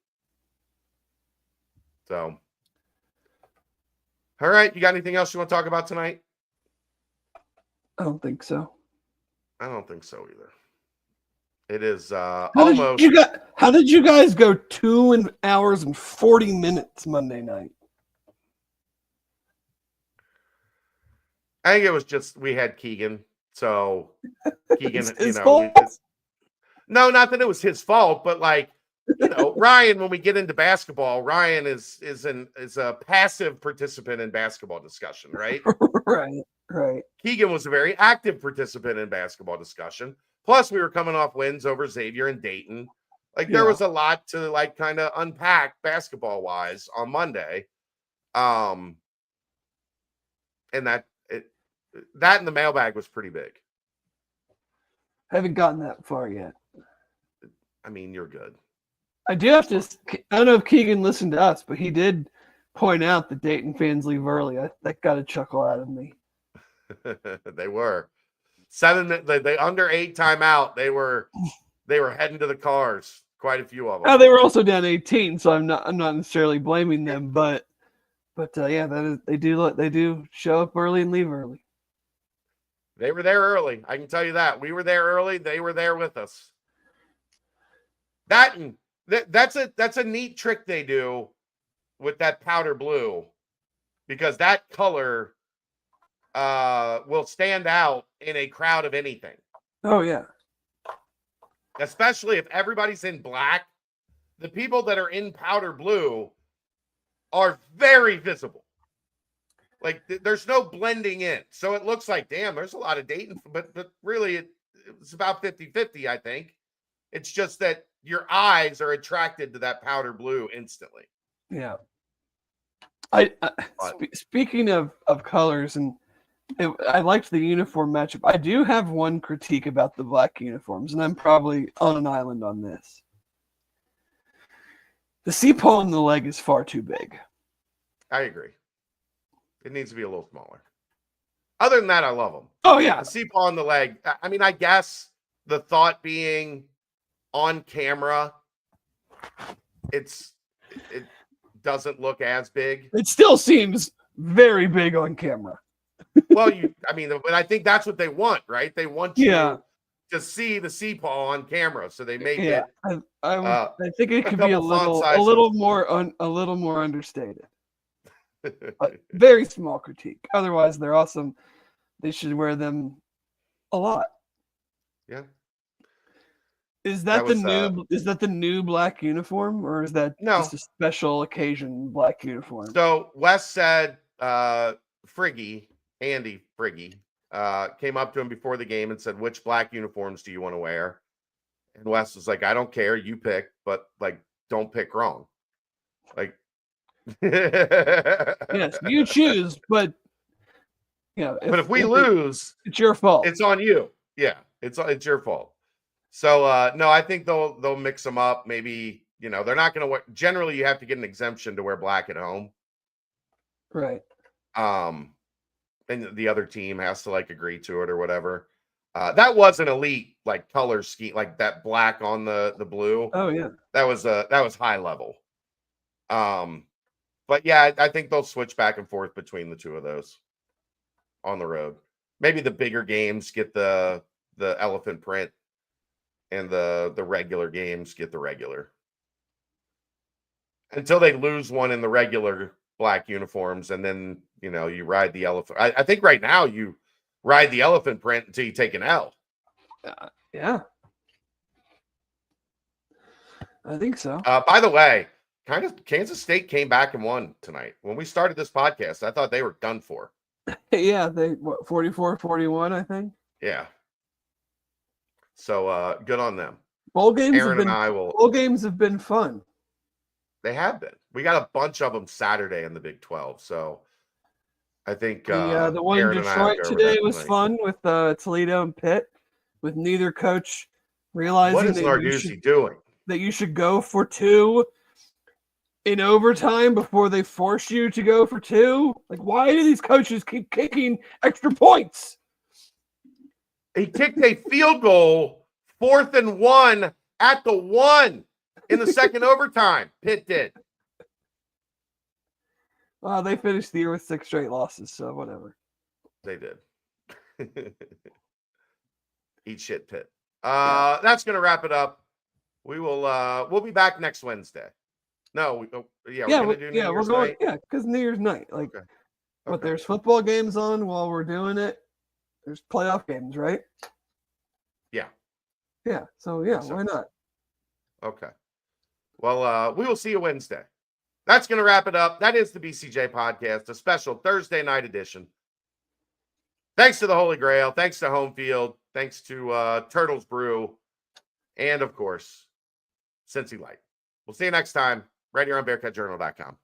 S1: So, all right. You got anything else you want to talk about tonight?
S2: I don't think so.
S1: I don't think so either. It is
S2: How
S1: almost.
S2: Did you guys go 2 hours and 40 minutes Monday night?
S1: I think it was just we had Keegan. So Keegan, no, not that it was his fault, but Ryan, when we get into basketball, Ryan is a passive participant in basketball discussion, right?
S2: Right.
S1: Keegan was a very active participant in basketball discussion. Plus, we were coming off wins over Xavier and Dayton. There was a lot to kind of unpack basketball wise on Monday. And that in the mailbag was pretty big.
S2: Haven't gotten that far yet.
S1: I mean, you're good.
S2: I do have to. I don't know if Keegan listened to us, but he did point out that Dayton fans leave early. That got a chuckle out of me.
S1: They were 7 minutes. They under 8 timeout. They were heading to the cars. Quite a few of them.
S2: Oh, they were also down 18, so I'm not necessarily blaming them, but they do show up early and leave early.
S1: They were there early. I can tell you that. We were there early. They were there with us. That's a neat trick they do with that powder blue, because that color will stand out in a crowd of anything.
S2: Oh yeah.
S1: Especially if everybody's in black. The people that are in powder blue are very visible. There's no blending in. So it looks like, damn, there's a lot of Dayton, but really it's about 50-50, I think. It's just that your eyes are attracted to that powder blue instantly.
S2: Yeah. Speaking of colors, and I liked the uniform matchup. I do have one critique about the black uniforms, and I'm probably on an island on this. The C-pole in the leg is far too big.
S1: I agree. It needs to be a little smaller. Other than that, I love them.
S2: Oh, yeah.
S1: The C-pole on the leg. I mean, I guess the thought being on camera, it doesn't look as big.
S2: It still seems very big on camera.
S1: Well, but I think that's what they want, right? They want you to see the sea paw on camera, so they make it.
S2: I think it could be a
S1: couple
S2: little more understated. But very small critique. Otherwise, they're awesome. They should wear them a lot.
S1: Yeah.
S2: Is that the new black uniform, or is that just a special occasion black uniform?
S1: So Wes said Andy Friggy, came up to him before the game and said, "Which black uniforms do you want to wear?" And Wes was like, "I don't care, you pick, but like don't pick wrong." Like
S2: yes, you choose, but
S1: but if we lose,
S2: it's your fault.
S1: It's on you. Yeah, it's your fault. So no, I think they'll mix them up. Maybe, they're not going to wear. Generally, you have to get an exemption to wear black at home.
S2: Right.
S1: And the other team has to agree to it or whatever. That was an elite color scheme, like that black on the blue.
S2: Oh yeah.
S1: That was high level. But yeah, I think they'll switch back and forth between the two of those on the road. Maybe the bigger games get the elephant print, and the regular games get the regular. Until they lose one in the regular black uniforms, and then you ride the elephant. I think right now you ride the elephant print until you take an L.
S2: Yeah, I think so.
S1: By the way, Kansas State came back and won tonight. When we started this podcast, I thought they were done for.
S2: Yeah, they 44-41, I think.
S1: Yeah. So good on them.
S2: Bowl games have been fun.
S1: They have been. We got a bunch of them Saturday in the Big 12. So I think
S2: the one in Detroit today was fun with Toledo and Pitt, with neither coach realizing
S1: what is Narduzzi doing?
S2: That you should go for two in overtime before they force you to go for two. Like, why do these coaches keep kicking extra points?
S1: He kicked a field goal, 4th and 1 at the 1 in the second overtime. Pitt did.
S2: Well, they finished the year with 6 straight losses, so whatever.
S1: They did. Eat shit, Pitt. That's gonna wrap it up. We'll be back next Wednesday. No, we're gonna do New Year's night.
S2: Yeah, because New Year's night. Okay. But there's football games on while we're doing it. There's playoff games, right?
S1: Yeah.
S2: Yeah. So why not?
S1: Okay. Well, we will see you Wednesday. That's going to wrap it up. That is the BCJ podcast, a special Thursday night edition. Thanks to the Holy Grail. Thanks to Home Field. Thanks to Turtles Brew. And, of course, Cincy Light. We'll see you next time right here on BearcatJournal.com.